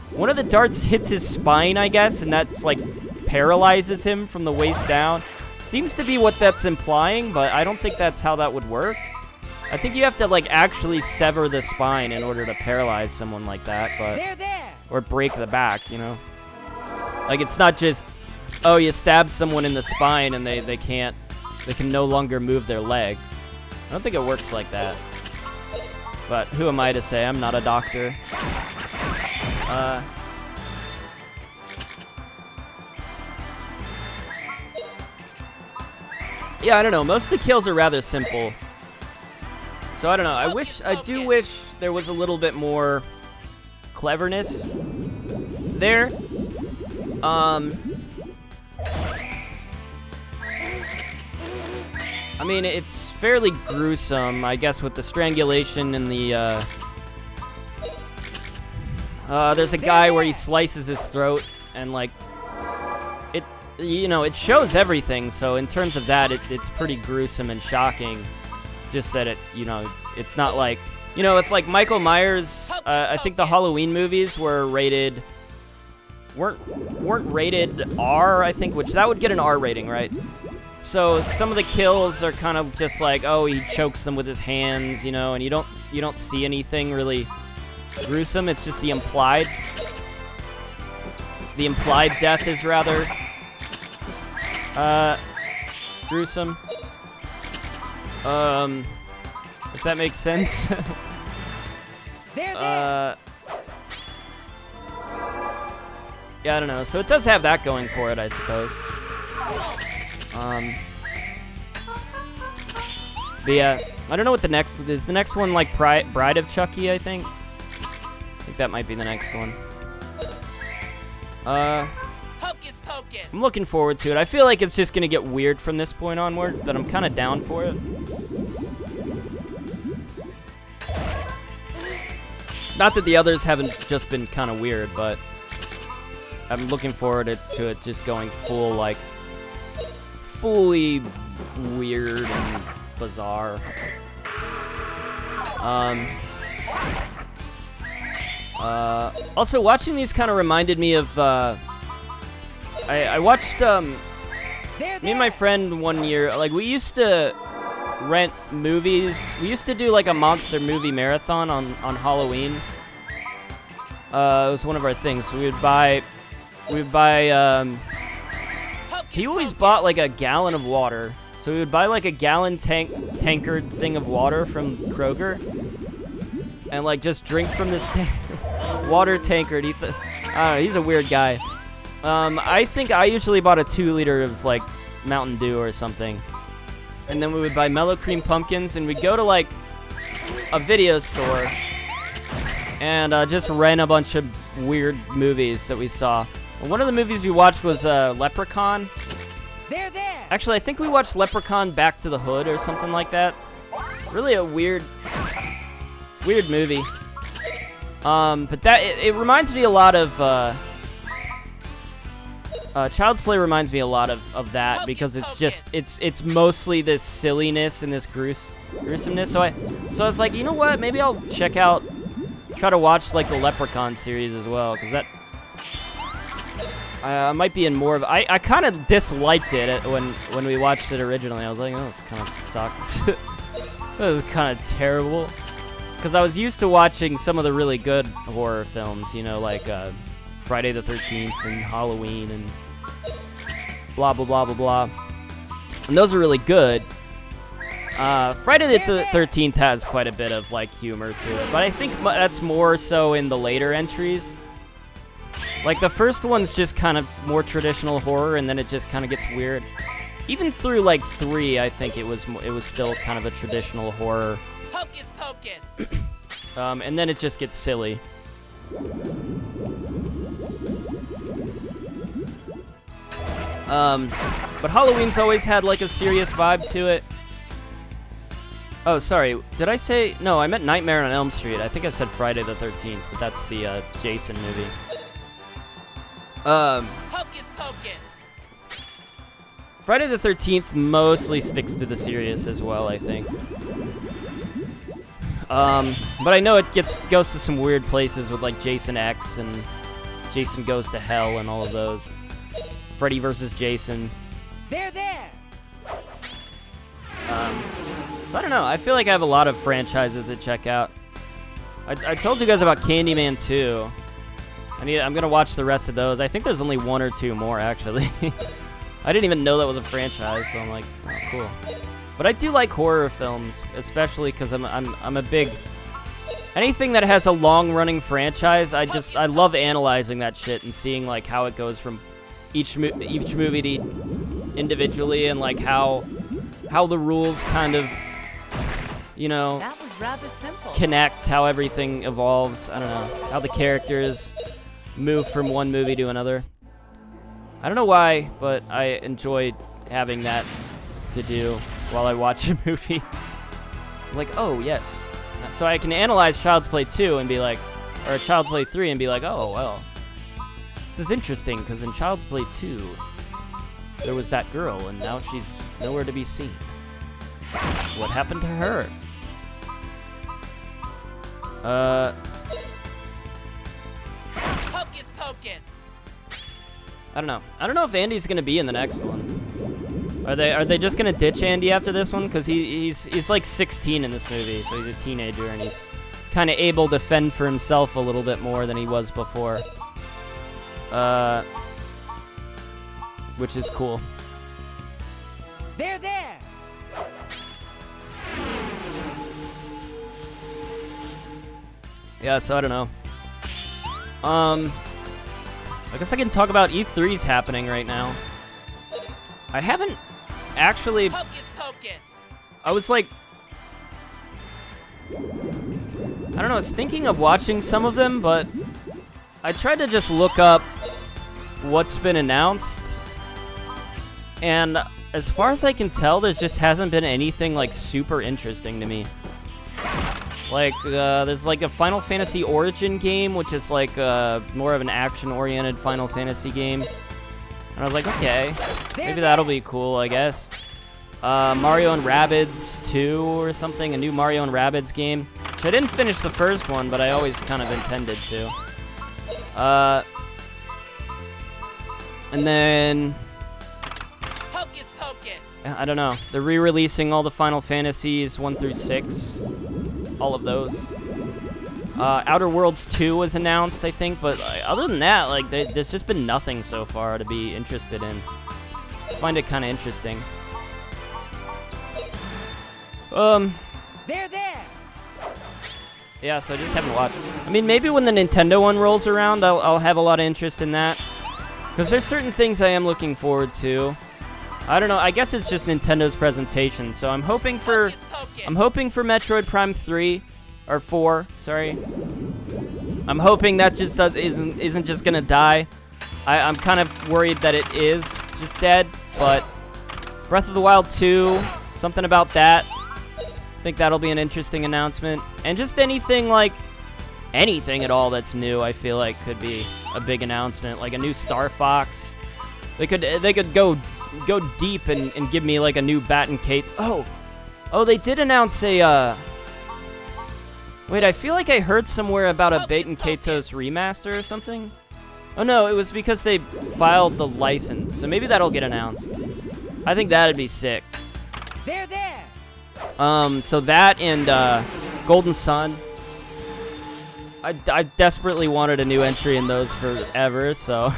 Speaker 1: one of the darts hits his spine, I guess, and that's, like, paralyzes him from the waist down. Seems to be what that's implying, but I don't think that's how that would work. I think you have to, like, actually sever the spine in order to paralyze someone like that, but... Or break the back, you know? Like, it's not just, oh, you stab someone in the spine and they can no longer move their legs. I don't think it works like that. But who am I to say? I'm not a doctor. Yeah, I don't know. Most of the kills are rather simple. So I don't know. I do wish there was a little bit more cleverness there. I mean, it's fairly gruesome, I guess, with the strangulation and the, there's a guy where he slices his throat, and, like, it, you know, it shows everything, so in terms of that, it's pretty gruesome and shocking, just that it, you know, it's not like, you know, it's like Michael Myers, I think the Halloween movies were rated, weren't rated R, I think, which that would get an R rating, right? So some of the kills are kind of just like, oh, he chokes them with his hands, you know, and you don't see anything really gruesome. It's just the implied death is rather gruesome. If that makes sense. Yeah, I don't know. So it does have that going for it, I suppose. But yeah, I don't know what the next is. The next one, like, Bride of Chucky, I think. I think that might be the next one.
Speaker 3: Hocus pocus.
Speaker 1: I'm looking forward to it. I feel like it's just gonna get weird from this point onward, but I'm kind of down for it. Not that the others haven't just been kind of weird, but I'm looking forward to it just going full, like, fully weird and bizarre. Also, watching these kind of reminded me of, I watched, me and my friend one year, like, we used to rent movies. We used to do, like, a monster movie marathon on Halloween. It was one of our things. We would buy, he always bought, like, a gallon of water. So we would buy, like, a gallon tankard thing of water from Kroger. And, like, just drink from this water tankard. I don't know, he's a weird guy. I think I usually bought a 2-liter of, like, Mountain Dew or something. And then we would buy Mellow Cream Pumpkins, and we'd go to, like, a video store and just rent a bunch of weird movies that we saw. One of the movies we watched was Leprechaun. Actually, I think we watched Leprechaun Back to the Hood or something like that. Really a weird movie. But that it reminds me a lot of Child's Play reminds me a lot of that, because it's just it's mostly this silliness and this gruesomeness. So I was like, you know what? Maybe I'll check out try to watch like the Leprechaun series as well, because that might be in more of. I kind of disliked it when we watched it originally. I was like, oh, this kind of sucks. This is kind of terrible. Because I was used to watching some of the really good horror films, you know, like Friday the 13th and Halloween and blah, blah, blah, blah, blah. And those are really good. Friday the 13th has quite a bit of, like, humor to it. But I think that's more so in the later entries. Like, the first one's just kind of more traditional horror, and then it just kind of gets weird. Even through, like, 3, I think it was still kind of a traditional horror.
Speaker 3: Hocus pocus.
Speaker 1: And then it just gets silly. But Halloween's always had like a serious vibe to it. Oh, sorry. Did I say... No, I meant Nightmare on Elm Street. I think I said Friday the 13th, but that's the Jason movie.
Speaker 3: Hocus pocus.
Speaker 1: Friday the 13th mostly sticks to the serious as well, I think. But I know it goes to some weird places with like Jason X and Jason Goes to Hell and all of those. Freddy versus Jason.
Speaker 2: They're there.
Speaker 1: So I don't know. I feel like I have a lot of franchises to check out. I told you guys about Candyman 2. I'm gonna watch the rest of those. I think there's only 1 or 2 more actually. I didn't even know that was a franchise, so I'm like, oh, cool. But I do like horror films, especially because I'm a big... Anything that has a long-running franchise, I love analyzing that shit and seeing like how it goes from each movie to individually, and like how the rules kind of, you know,
Speaker 2: That was rather simple.
Speaker 1: connect, how everything evolves. I don't know, how the characters move from one movie to another. I don't know why, but I enjoy having that to do while I watch a movie. Like, oh, yes. So I can analyze Child's Play 2 and be like, or Child's Play 3 and be like, oh, well, this is interesting, because in Child's Play 2, there was that girl, and now she's nowhere to be seen. What happened to her?
Speaker 3: Hocus pocus.
Speaker 1: I don't know. I don't know if Andy's gonna be in the next one. Are they just gonna ditch Andy after this one? Because he's like 16 in this movie, so he's a teenager and he's kind of able to fend for himself a little bit more than he was before. Which is cool.
Speaker 2: They're there.
Speaker 1: Yeah, so I don't know. I guess I can talk about E3's happening right now. I haven't actually...
Speaker 3: Hocus pocus.
Speaker 1: I was like... I don't know, I was thinking of watching some of them, but I tried to just look up what's been announced. And as far as I can tell, there just hasn't been anything like super interesting to me. Like, there's like a Final Fantasy Origin game, which is like more of an action-oriented Final Fantasy game. And I was like, okay, maybe that'll be cool, I guess. Mario and Rabbids 2 or something, a new Mario and Rabbids game. Which I didn't finish the first one, but I always kind of intended to. And then...
Speaker 3: Hocus pocus.
Speaker 1: I don't know. They're re-releasing all the Final Fantasies 1 through 6. All of those. Outer Worlds 2 was announced, I think, but other than that, like, there's just been nothing so far to be interested in. I find it kind of interesting.
Speaker 2: They're there.
Speaker 1: Yeah, so I just haven't watched. I mean, maybe when the Nintendo one rolls around, I'll have a lot of interest in that. Because there's certain things I am looking forward to. I don't know, I guess it's just Nintendo's presentation, so I'm hoping for... Metroid Prime 3, or 4, sorry. I'm hoping that just isn't just gonna die. I'm kind of worried that it is just dead, but Breath of the Wild 2, something about that. I think that'll be an interesting announcement. And just anything at all that's new, I feel like could be a big announcement, like a new Star Fox. They could go deep and give me like a new Bat and Kate. Oh, they did announce a Wait, I feel like I heard somewhere about a Bait and Kato's remaster or something. Oh no, it was because they filed the license, so maybe that'll get announced. I think that'd be sick.
Speaker 2: There, there.
Speaker 1: So that and Golden Sun. I desperately wanted a new entry in those forever, so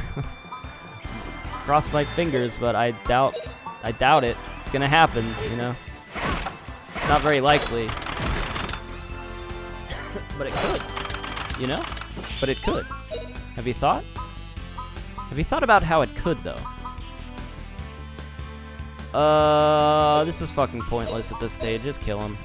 Speaker 1: cross my fingers, but I doubt it. It's gonna happen, you know. It's not very likely, but it could, you know. But it could. Have you thought? Have you thought about how it could, though? This is fucking pointless at this stage. Just kill him.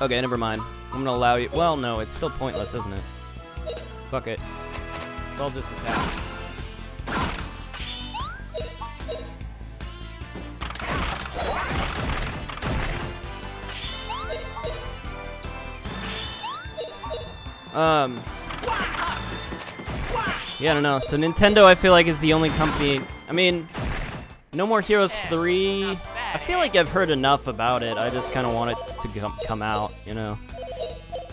Speaker 1: Okay, never mind. I'm gonna allow you. Well, no, it's still pointless, isn't it? Fuck it. It's all just attack. Yeah, I don't know. So Nintendo, I feel like, is the only company. I mean, No More Heroes 3. I feel like I've heard enough about it. I just kind of want it to come out, you know.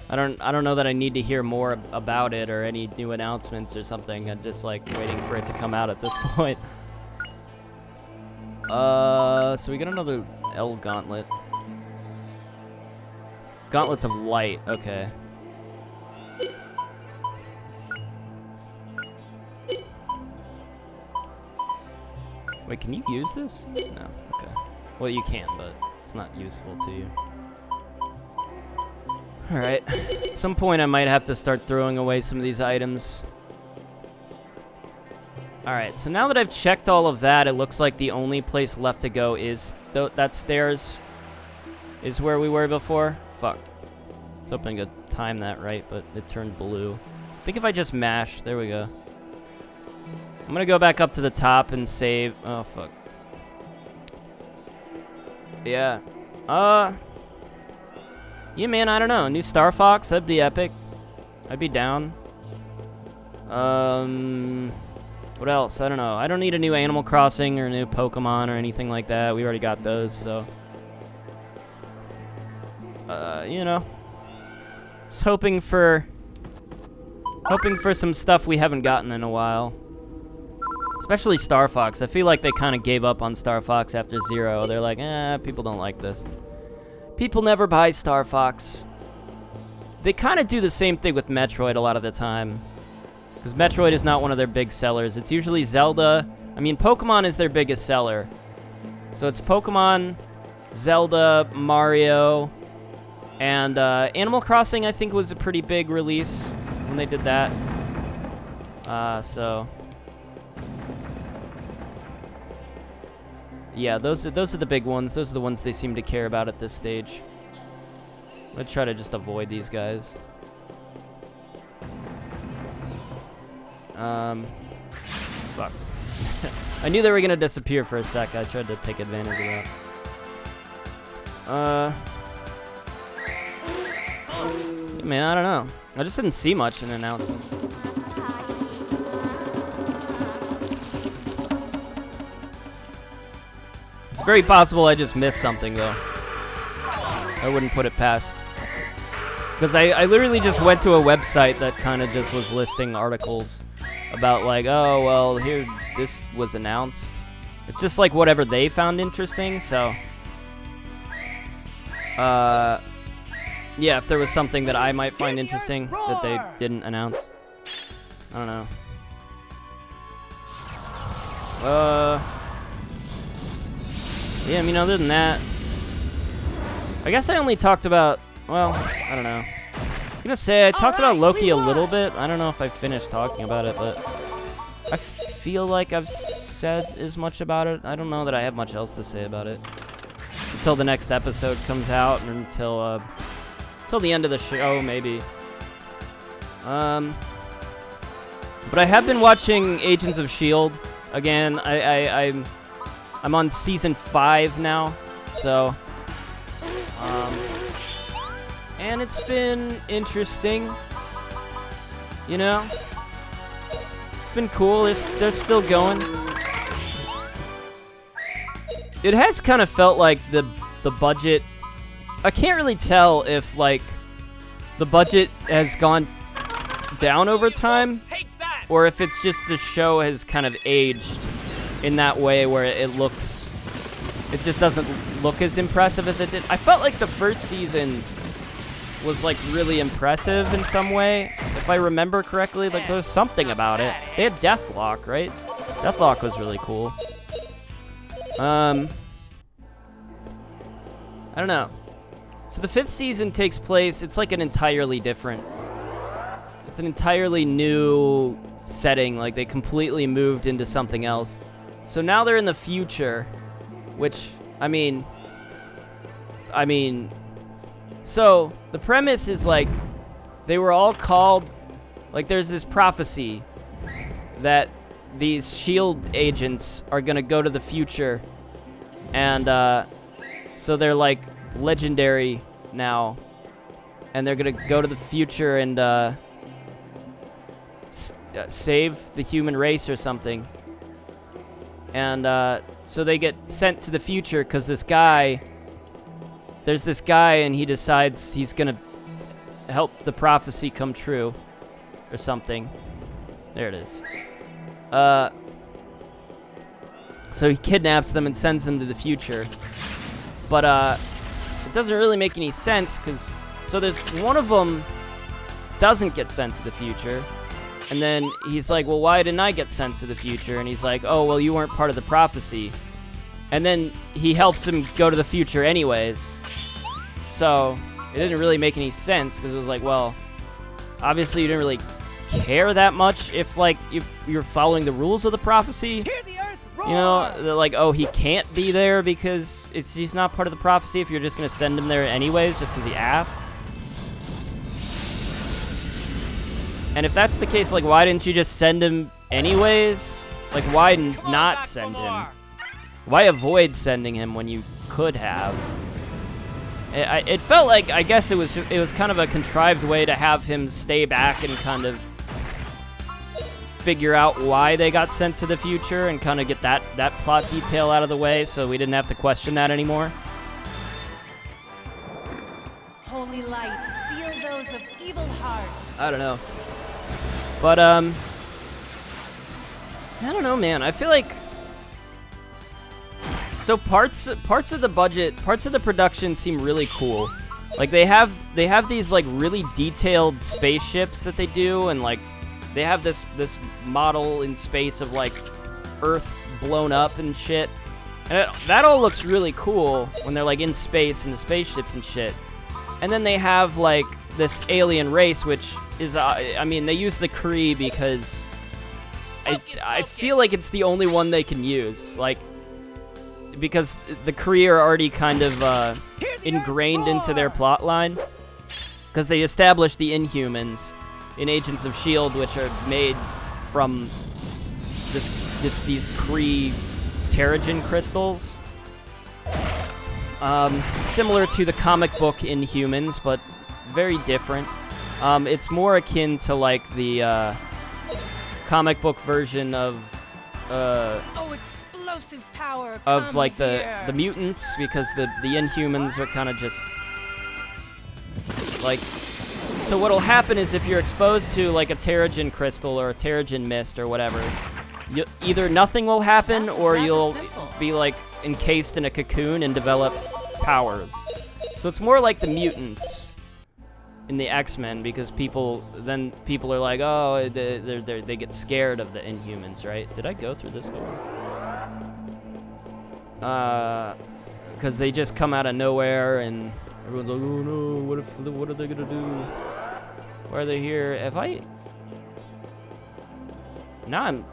Speaker 1: I don't know that I need to hear more about it or any new announcements or something. I'm just like waiting for it to come out at this point. So we got another L gauntlet. Gauntlets of Light. Okay. Wait, can you use this? No. Okay. Well, you can, but it's not useful to you. Alright. At some point, I might have to start throwing away some of these items. Alright, so now that I've checked all of that, it looks like the only place left to go is that stairs is where we were before. Fuck. I was hoping to time that right, but it turned blue. I think if I just mash, there we go. I'm gonna go back up to the top and save. Oh, fuck. Yeah. Yeah, man, I don't know. New Star Fox, that'd be epic. I'd be down. What else? I don't know. I don't need a new Animal Crossing or a new Pokemon or anything like that. We already got those, so. You know. Just hoping for some stuff we haven't gotten in a while. Especially Star Fox. I feel like they kind of gave up on Star Fox after Zero. They're like, people don't like this. People never buy Star Fox. They kind of do the same thing with Metroid a lot of the time. Because Metroid is not one of their big sellers. It's usually Zelda. I mean, Pokemon is their biggest seller. So it's Pokemon, Zelda, Mario, and Animal Crossing, I think, was a pretty big release when they did that. So... yeah, those are the big ones. Those are the ones they seem to care about at this stage. Let's try to just avoid these guys. Fuck. I knew they were gonna disappear for a sec. I tried to take advantage of that. Man, I don't know. I just didn't see much in announcements. It's very possible I just missed something, though. I wouldn't put it past. Because I literally just went to a website that kind of just was listing articles about, like, oh, well, here, this was announced. It's just, like, whatever they found interesting, so... yeah, if there was something that I might find interesting that they didn't announce. I don't know. Yeah, I mean, other than that, I guess I only talked about, well, I don't know. I was gonna say, I talked about Loki a little bit. I don't know if I finished talking about it, but I feel like I've said as much about it. I don't know that I have much else to say about it. Until the next episode comes out, and until the end of the show, maybe. But I have been watching Agents of S.H.I.E.L.D. again. I'm on season 5 now, so and it's been interesting, you know. It's been cool. They're still going. It has kind of felt like the budget. I can't really tell if like the budget has gone down over time,
Speaker 3: Take that!
Speaker 1: or if it's just the show has kind of aged in that way where it just doesn't look as impressive as it did. I felt like the first season was like really impressive in some way, if I remember correctly. Like there was something about it. They had Deathlock, right? Deathlock was really cool. I don't know. So the 5th season takes place, it's like an entirely different, it's an entirely new setting. Like they completely moved into something else. So now they're in the future, which, I mean, so the premise is like, they were all called, like there's this prophecy that these SHIELD agents are gonna go to the future, and so they're like legendary now, and they're gonna go to the future and save the human race or something. And so they get sent to the future because there's this guy and he decides he's gonna help the prophecy come true or something. There it is. So he kidnaps them and sends them to the future. But it doesn't really make any sense so there's one of them doesn't get sent to the future. And then he's like, well, why didn't I get sent to the future? And he's like, oh, well, you weren't part of the prophecy. And then he helps him go to the future anyways. So it didn't really make any sense because it was like, well, obviously you didn't really care that much if, like, you're following the rules of the prophecy.
Speaker 2: Hear the earth roar!
Speaker 1: You know, they're like, oh, he can't be there because he's not part of the prophecy if you're just going to send him there anyways just because he asked. And if that's the case, like, why didn't you just send him anyways? Like, why not send him? Why avoid sending him when you could have? It felt like, I guess it was kind of a contrived way to have him stay back and kind of figure out why they got sent to the future and kind of get that plot detail out of the way so we didn't have to question that anymore.
Speaker 2: Holy light, seal those of evil heart.
Speaker 1: I don't know. But, I don't know, man. I feel like... So parts of the budget, parts of the production seem really cool. Like, they have these, like, really detailed spaceships that they do, and, like, they have this model in space of, like, Earth blown up and shit. And that all looks really cool when they're, like, in space in the spaceships and shit. And then they have, like, this alien race, which is, I mean, they use the Kree because I feel like it's the only one they can use, like, because the Kree are already kind of ingrained into their plot line, because they established the Inhumans in Agents of S.H.I.E.L.D., which are made from these Kree Terrigen crystals. Similar to the comic book Inhumans, but very different. It's more akin to, like, the comic book version of
Speaker 2: Oh, explosive power.
Speaker 1: of, like, the mutants, because the Inhumans are kind of just like... So what'll happen is if you're exposed to, like, a Terrigen crystal or a Terrigen mist or whatever, either nothing will happen or you'll be, like, encased in a cocoon and develop powers. So it's more like the mutants in the X-Men, because people are like, oh, they get scared of the Inhumans, right? Did I go through this door? Because they just come out of nowhere and everyone's like, oh no, what are they gonna do? Why are they here? Now I'm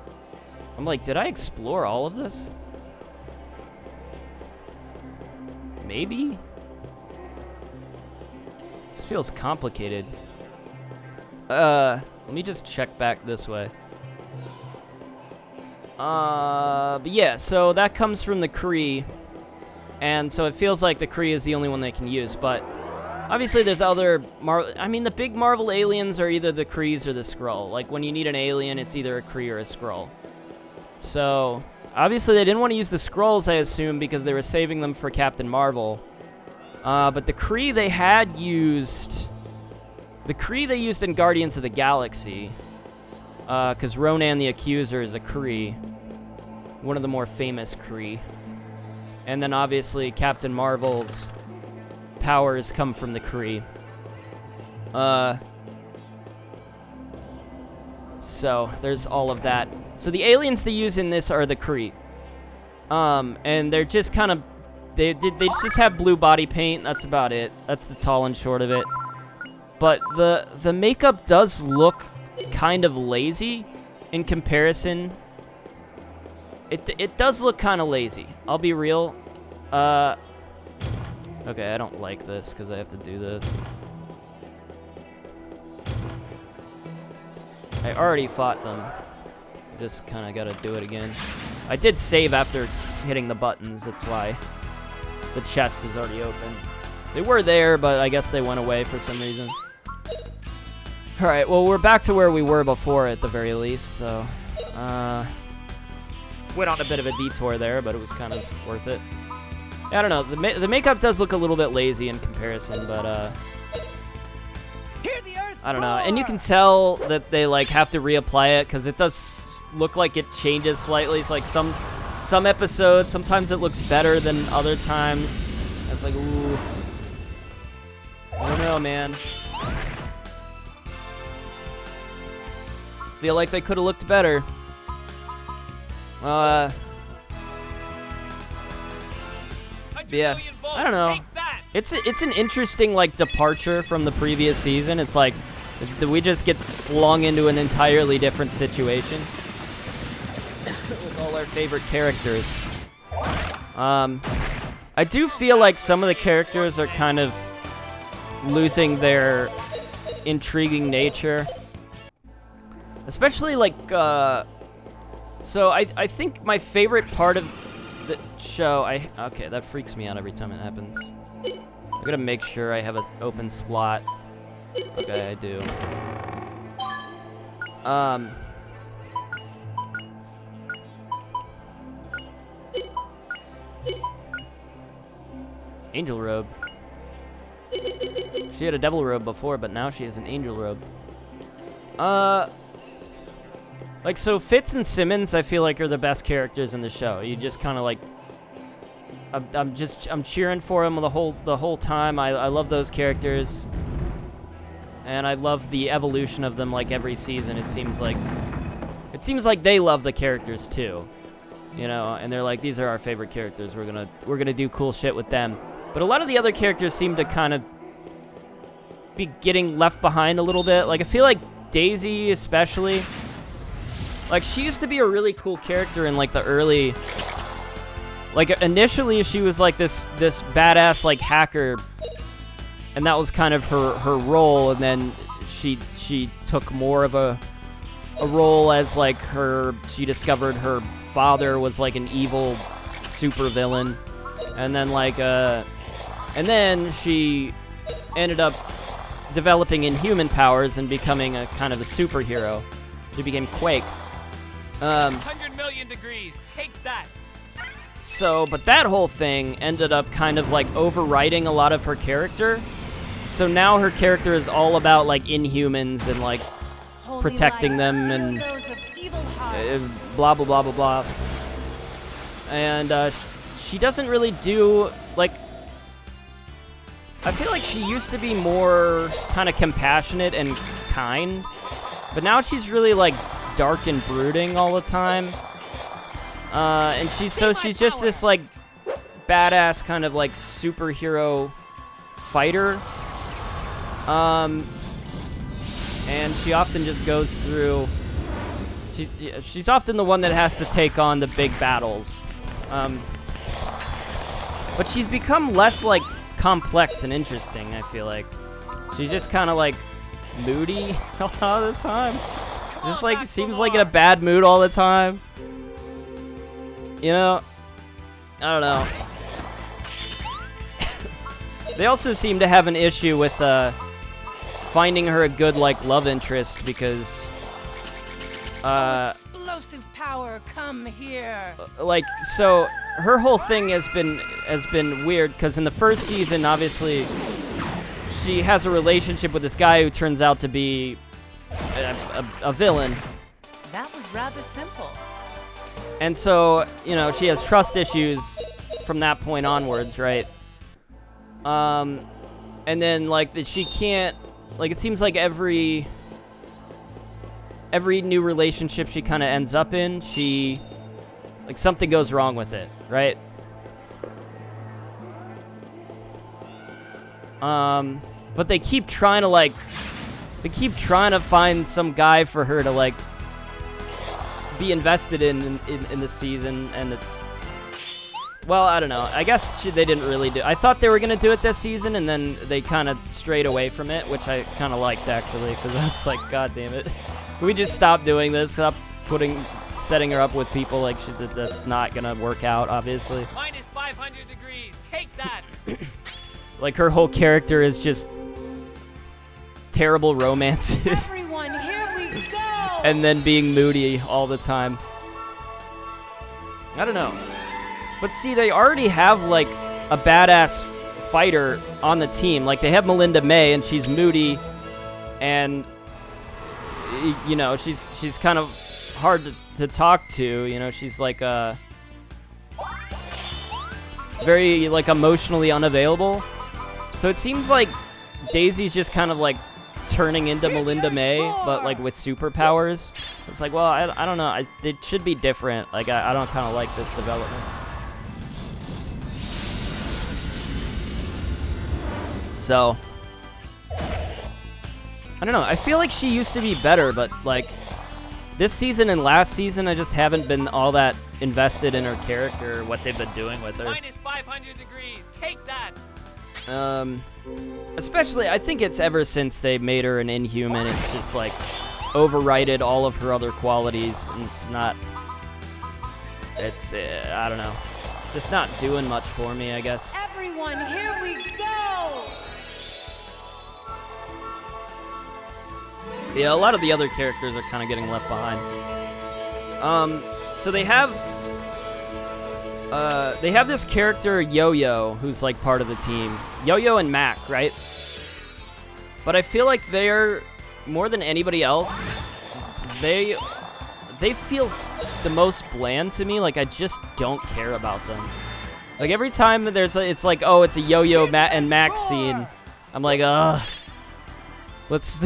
Speaker 1: like, did I explore all of this? Maybe? This feels complicated. Let me just check back this way. But yeah, so that comes from the Kree, and so it feels like the Kree is the only one they can use, but obviously there's other the big Marvel aliens are either the Krees or the Skrull. Like, when you need an alien, it's either a Kree or a Skrull. So, obviously they didn't want to use the Skrulls, I assume, because they were saving them for Captain Marvel. But the Kree they used in Guardians of the Galaxy, because Ronan the Accuser is a Kree, one of the more famous Kree. And then obviously Captain Marvel's powers come from the Kree. So there's all of that. So the aliens they use in this are the Kree. And they're just kind of, they just have blue body paint. That's about it. That's the tall and short of it. But the makeup does look kind of lazy in comparison. It does look kind of lazy. I'll be real. Okay, I don't like this because I have to do this. I already fought them. I just kind of got to do it again. I did save after hitting the buttons. That's why the chest is already open. They were there, but I guess they went away for some reason. Alright, well, we're back to where we were before at the very least, so... went on a bit of a detour there, but it was kind of worth it. I don't know, the makeup does look a little bit lazy in comparison, but, I don't know. And you can tell that they, like, have to reapply it, because it does look like it changes slightly. It's like some episodes, sometimes it looks better than other times. It's like, ooh. I don't know, man. Feel like they could have looked better. Yeah, I don't know. It's an interesting, like, departure from the previous season. It's like we just get flung into an entirely different situation with all our favorite characters. I do feel like some of the characters are kind of losing their intriguing nature. Especially, like, so I think my favorite part of the show, okay, that freaks me out every time it happens. I gotta make sure I have an open slot. Okay, I do. Angel robe. She had a devil robe before, but now she has an angel robe. Like, so Fitz and Simmons, I feel like, are the best characters in the show. You just kind of, like, I'm cheering for them the whole time. I love those characters, and I love the evolution of them. Like, every season, it seems like they love the characters too, you know. And they're like, these are our favorite characters. We're gonna do cool shit with them. But a lot of the other characters seem to kind of be getting left behind a little bit. Like, I feel like Daisy, especially. Like, she used to be a really cool character in, like, the early... Like, initially, she was, like, this badass, like, hacker. And that was kind of her role. And then she took more of a role as, like, she discovered her father was, like, an evil supervillain. And then, like, and then she ended up developing inhuman powers and becoming a kind of a superhero. She became Quake.
Speaker 3: 100 million degrees. Take that.
Speaker 1: So, but that whole thing ended up kind of, like, overriding a lot of her character. So now her character is all about, like, Inhumans and, like, protecting them and blah, blah, blah, blah, blah. And she doesn't really do, like... I feel like she used to be more kind of compassionate and kind. But now she's really, like, dark and brooding all the time. And she's just this, like, badass kind of, like, superhero fighter. And she often just goes through... She's often the one that has to take on the big battles. But she's become less, like, complex and interesting, I feel like. She's just kind of, like, moody a lot of the time. Just, like, seems like in a bad mood all the time. You know, I don't know. They also seem to have an issue with finding her a good like love interest because
Speaker 2: Explosive power, come here.
Speaker 1: like so her whole thing has been weird because in the first season obviously she has a relationship with this guy who turns out to be a villain.
Speaker 2: That was rather simple.
Speaker 1: And so, you know, she has trust issues from that point onwards, right? And then like that she can't, like it seems like every new relationship she kind of ends up in, she like something goes wrong with it, right? But they keep trying to find some guy for her to like be invested in this season, and it's, well, I don't know. I guess they didn't really do. I thought they were gonna do it this season, and then they kind of strayed away from it, which I kind of liked actually, because I was like, God damn it, can we just stop doing this? Stop setting her up with people like that's not gonna work out, obviously.
Speaker 3: Minus 500 degrees. Take that.
Speaker 1: Like her whole character is just terrible romances.
Speaker 2: Everyone, here we go.
Speaker 1: And then being moody all the time. I don't know. But see, they already have like a badass fighter on the team. Like they have Melinda May, and she's moody, and you know she's kind of hard to talk to. You know, she's like very like emotionally unavailable. So it seems like Daisy's just kind of like turning into Melinda May, but like with superpowers. It's like, well, I don't know. It should be different. Like I don't kind of like this development. So I don't know. I feel like she used to be better, but like this season and last season, I just haven't been all that invested in her character or what they've been doing with her.
Speaker 3: Minus 500 degrees. Take that.
Speaker 1: Especially, I think it's ever since they made her an Inhuman, it's just like overrided all of her other qualities, and it's I don't know, just not doing much for me, I guess.
Speaker 2: Everyone, here we go.
Speaker 1: Yeah, a lot of the other characters are kind of getting left behind. So they have this character Yo-Yo who's like part of the team. Yo-Yo and Mac, right? But I feel like they're more than anybody else. They feel the most bland to me. Like I just don't care about them. Like every time it's like, oh, it's a Yo-Yo and Mac scene. I'm like, let's.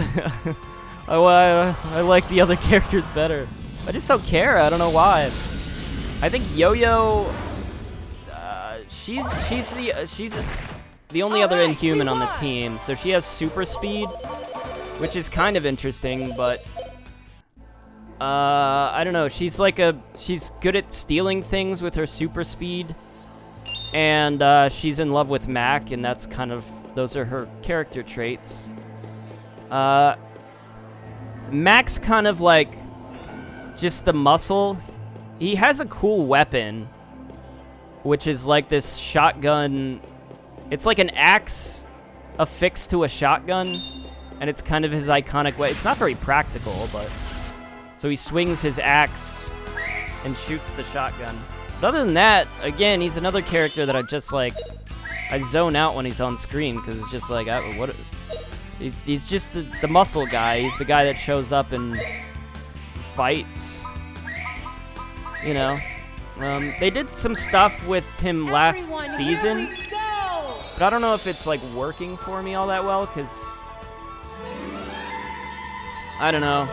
Speaker 1: I like the other characters better. I just don't care. I don't know why. I think Yo-Yo. She's the only other Inhuman on the team, so she has super speed, which is kind of interesting, but I don't know. She's good at stealing things with her super speed, and she's in love with Mac, and that's kind of, those are her character traits. Mac's kind of like just the muscle. He has a cool weapon, which is like this shotgun. It's like an axe affixed to a shotgun, and it's kind of his iconic way. It's not very practical, but so he swings his axe and shoots the shotgun. But other than that, again, he's another character that I zone out when he's on screen, because it's just like, he's just the muscle guy. He's the guy that shows up and fights, you know. They did some stuff with him last season, but I don't know if it's like working for me all that well, because I don't know.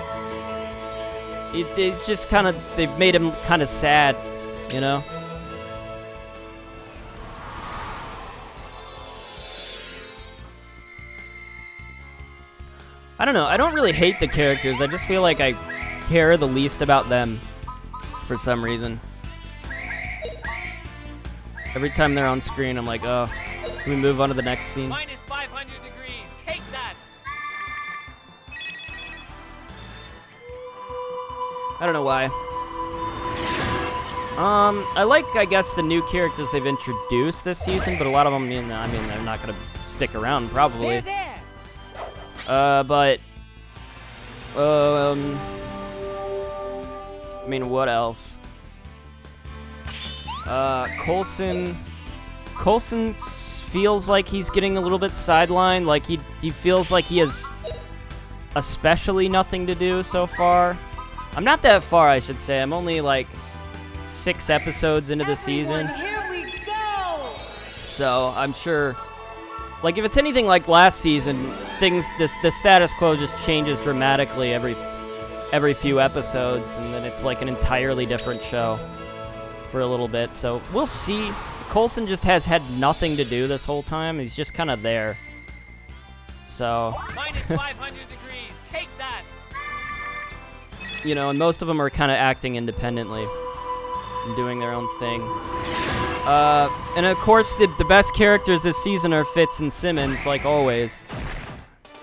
Speaker 1: It's just kind of, they've made him kind of sad, you know. I don't know. I don't really hate the characters. I just feel like I care the least about them for some reason. Every time they're on screen, I'm like, oh, can we move on to the next scene?
Speaker 3: Minus 500 degrees. Take that.
Speaker 1: I don't know why. I like, I guess, the new characters they've introduced this season, but a lot of them, I mean, they're not gonna stick around, probably. But, I mean, what else? Coulson feels like he's getting a little bit sidelined, like he feels like he has especially nothing to do so far. I'm not that far, I should say. I'm only, like, 6 episodes into the season.
Speaker 2: Here we go.
Speaker 1: So I'm sure, like, if it's anything like last season, the status quo just changes dramatically every few episodes, and then it's like an entirely different show for a little bit. So we'll see. Coulson just has had nothing to do this whole time. He's just kind of there. So.
Speaker 3: Minus 500 degrees. Take that.
Speaker 1: You know, and most of them are kind of acting independently and doing their own thing. And of course, the best characters this season are Fitz and Simmons, like always.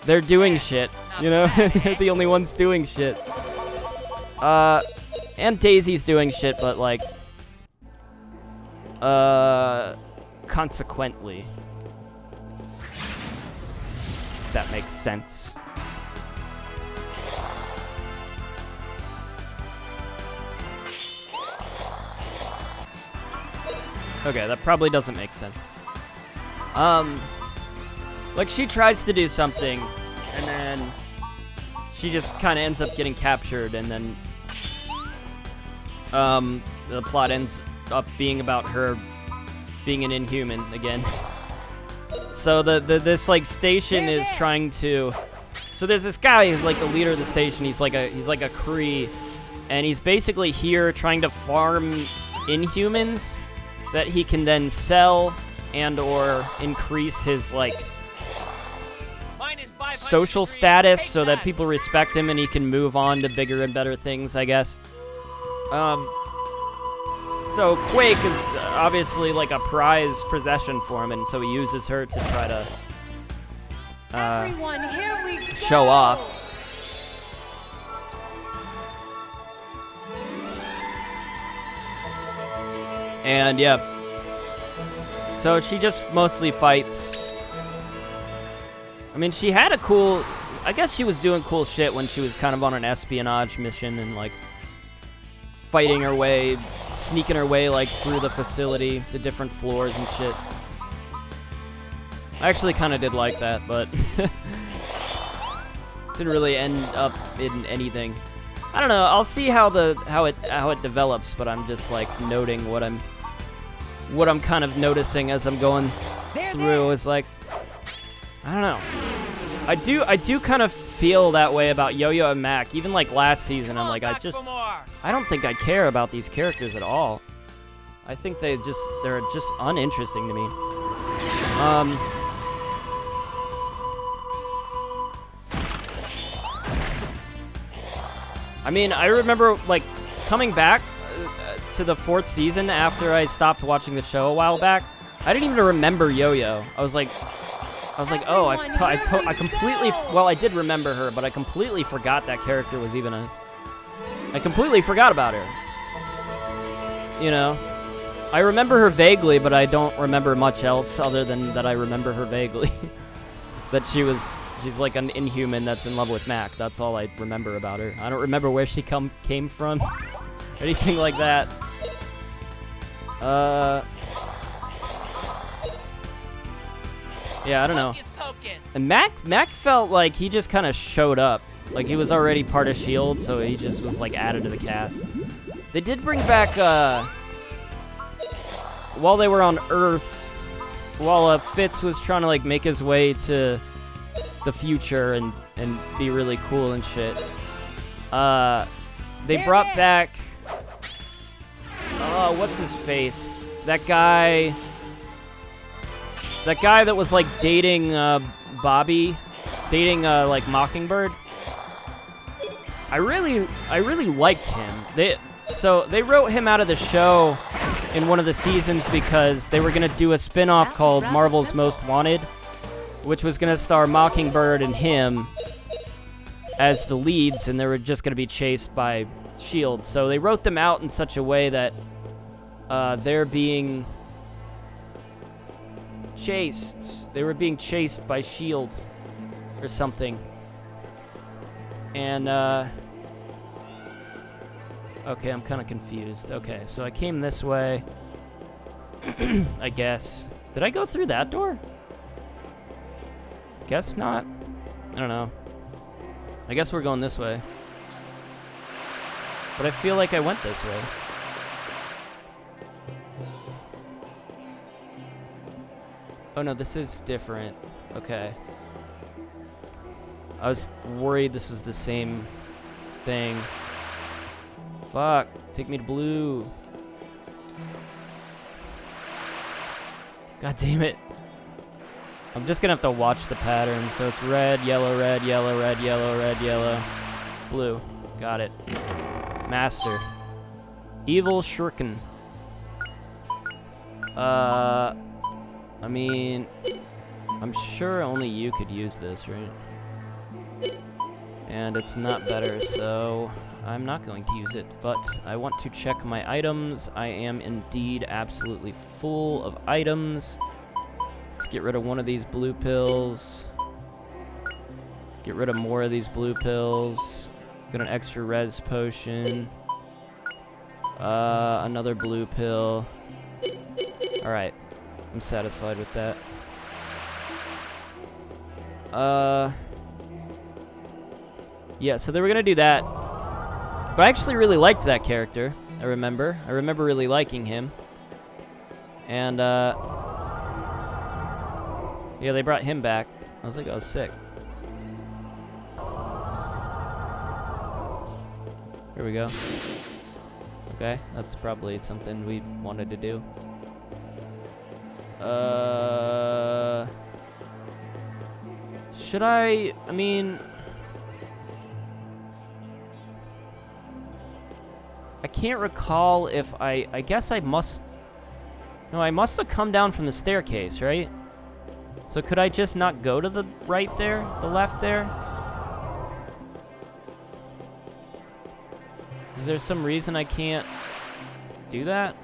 Speaker 1: They're doing shit, you know? They're the only ones doing shit. And Daisy's doing shit, but like, consequently. If that makes sense. Okay, that probably doesn't make sense. Like, she tries to do something, and then she just kind of ends up getting captured, and then, the plot ends up being about her being an Inhuman again. So this, like, station is trying to... So there's this guy who's, like, the leader of the station. He's like a Kree, and he's basically here trying to farm Inhumans that he can then sell and or increase his, like, social status so that people respect him and he can move on to bigger and better things, I guess. So Quake is obviously like a prized possession for him, and so he uses her to try to
Speaker 2: Everyone, here we go.
Speaker 1: show off. And yeah, so she just mostly fights. I mean, she had a cool, I guess she was doing cool shit when she was kind of on an espionage mission and like fighting her way, sneaking her way like through the facility to different floors and shit. I actually kind of did like that, but didn't really end up in anything. I don't know. I'll see how it develops, but I'm just like noting what I'm kind of noticing as I'm going through. Is like, I don't know. I do kind of feel that way about Yo-Yo and Mac. Even like last season, I'm like, I don't think I care about these characters at all. I think they're just uninteresting to me. I mean, I remember like coming back to the 4th season after I stopped watching the show a while back. I didn't even remember Yo-Yo. I was like, oh, I completely, well, I did remember her, but I completely forgot that character was even I completely forgot about her. You know? I remember her vaguely, but I don't remember much else other than that I remember her vaguely. That she's like an Inhuman that's in love with Mac. That's all I remember about her. I don't remember where she came from. Anything like that. Yeah, I don't know. And Mac felt like he just kind of showed up. Like he was already part of S.H.I.E.L.D., so he just was like added to the cast. They did bring back, while they were on Earth, while Fitz was trying to like make his way to the future and be really cool and shit, they brought back, what's his face? That guy that was like dating Bobby, dating like Mockingbird. I really liked him. They wrote him out of the show in one of the seasons because they were gonna do a spin-off called Marvel's Most Wanted, which was gonna star Mockingbird and him as the leads, and they were just gonna be chased by S.H.I.E.L.D. So they wrote them out in such a way that they're being chased. They were being chased by S.H.I.E.L.D. or something. And, okay, I'm kind of confused. Okay, so I came this way. I guess. Did I go through that door? Guess not. I don't know. I guess we're going this way. But I feel like I went this way. Oh no, this is different. Okay. I was worried this was the same thing. Fuck. Take me to blue. God damn it. I'm just gonna have to watch the pattern. So it's red, yellow, red, yellow, red, yellow, red, yellow. Blue. Got it. Master. Evil Shuriken. I mean, I'm sure only you could use this, right? And it's not better, so I'm not going to use it. But I want to check my items. I am indeed absolutely full of items. Let's get rid of one of these blue pills. Get rid of more of these blue pills. Got an extra res potion. Another blue pill. Alright. I'm satisfied with that. Yeah, so they were gonna do that. But I actually really liked that character, I remember. I remember really liking him. And, yeah, they brought him back. I was like, oh, sick. Here we go. Okay, that's probably something we wanted to do. Should I mean... I can't recall if I guess I must... No, I must have come down from the staircase, right? So could I just not go to the right there? The left there? Is there some reason I can't do that?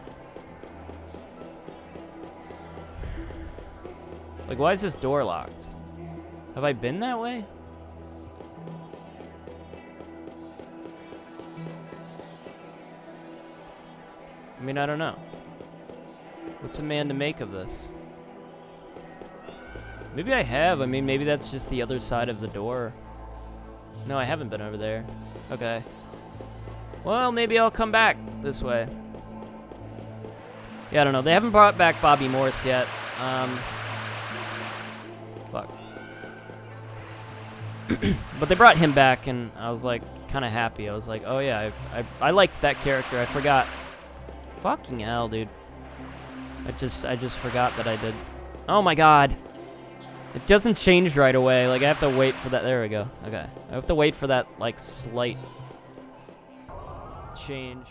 Speaker 1: Like, why is this door locked? Have I been that way? I mean, I don't know. What's a man to make of this? Maybe I have. I mean, maybe that's just the other side of the door. No, I haven't been over there. Okay. Well, maybe I'll come back this way. Yeah, I don't know. They haven't brought back Bobby Morse yet. Fuck. But they brought him back, and I was, like, kind of happy. I was like, oh, yeah, I liked that character. I forgot. Fucking hell, dude. I just forgot that I did. Oh, my God. It doesn't change right away. Like, I have to wait for that. There we go. Okay. I have to wait for that, like, slight change.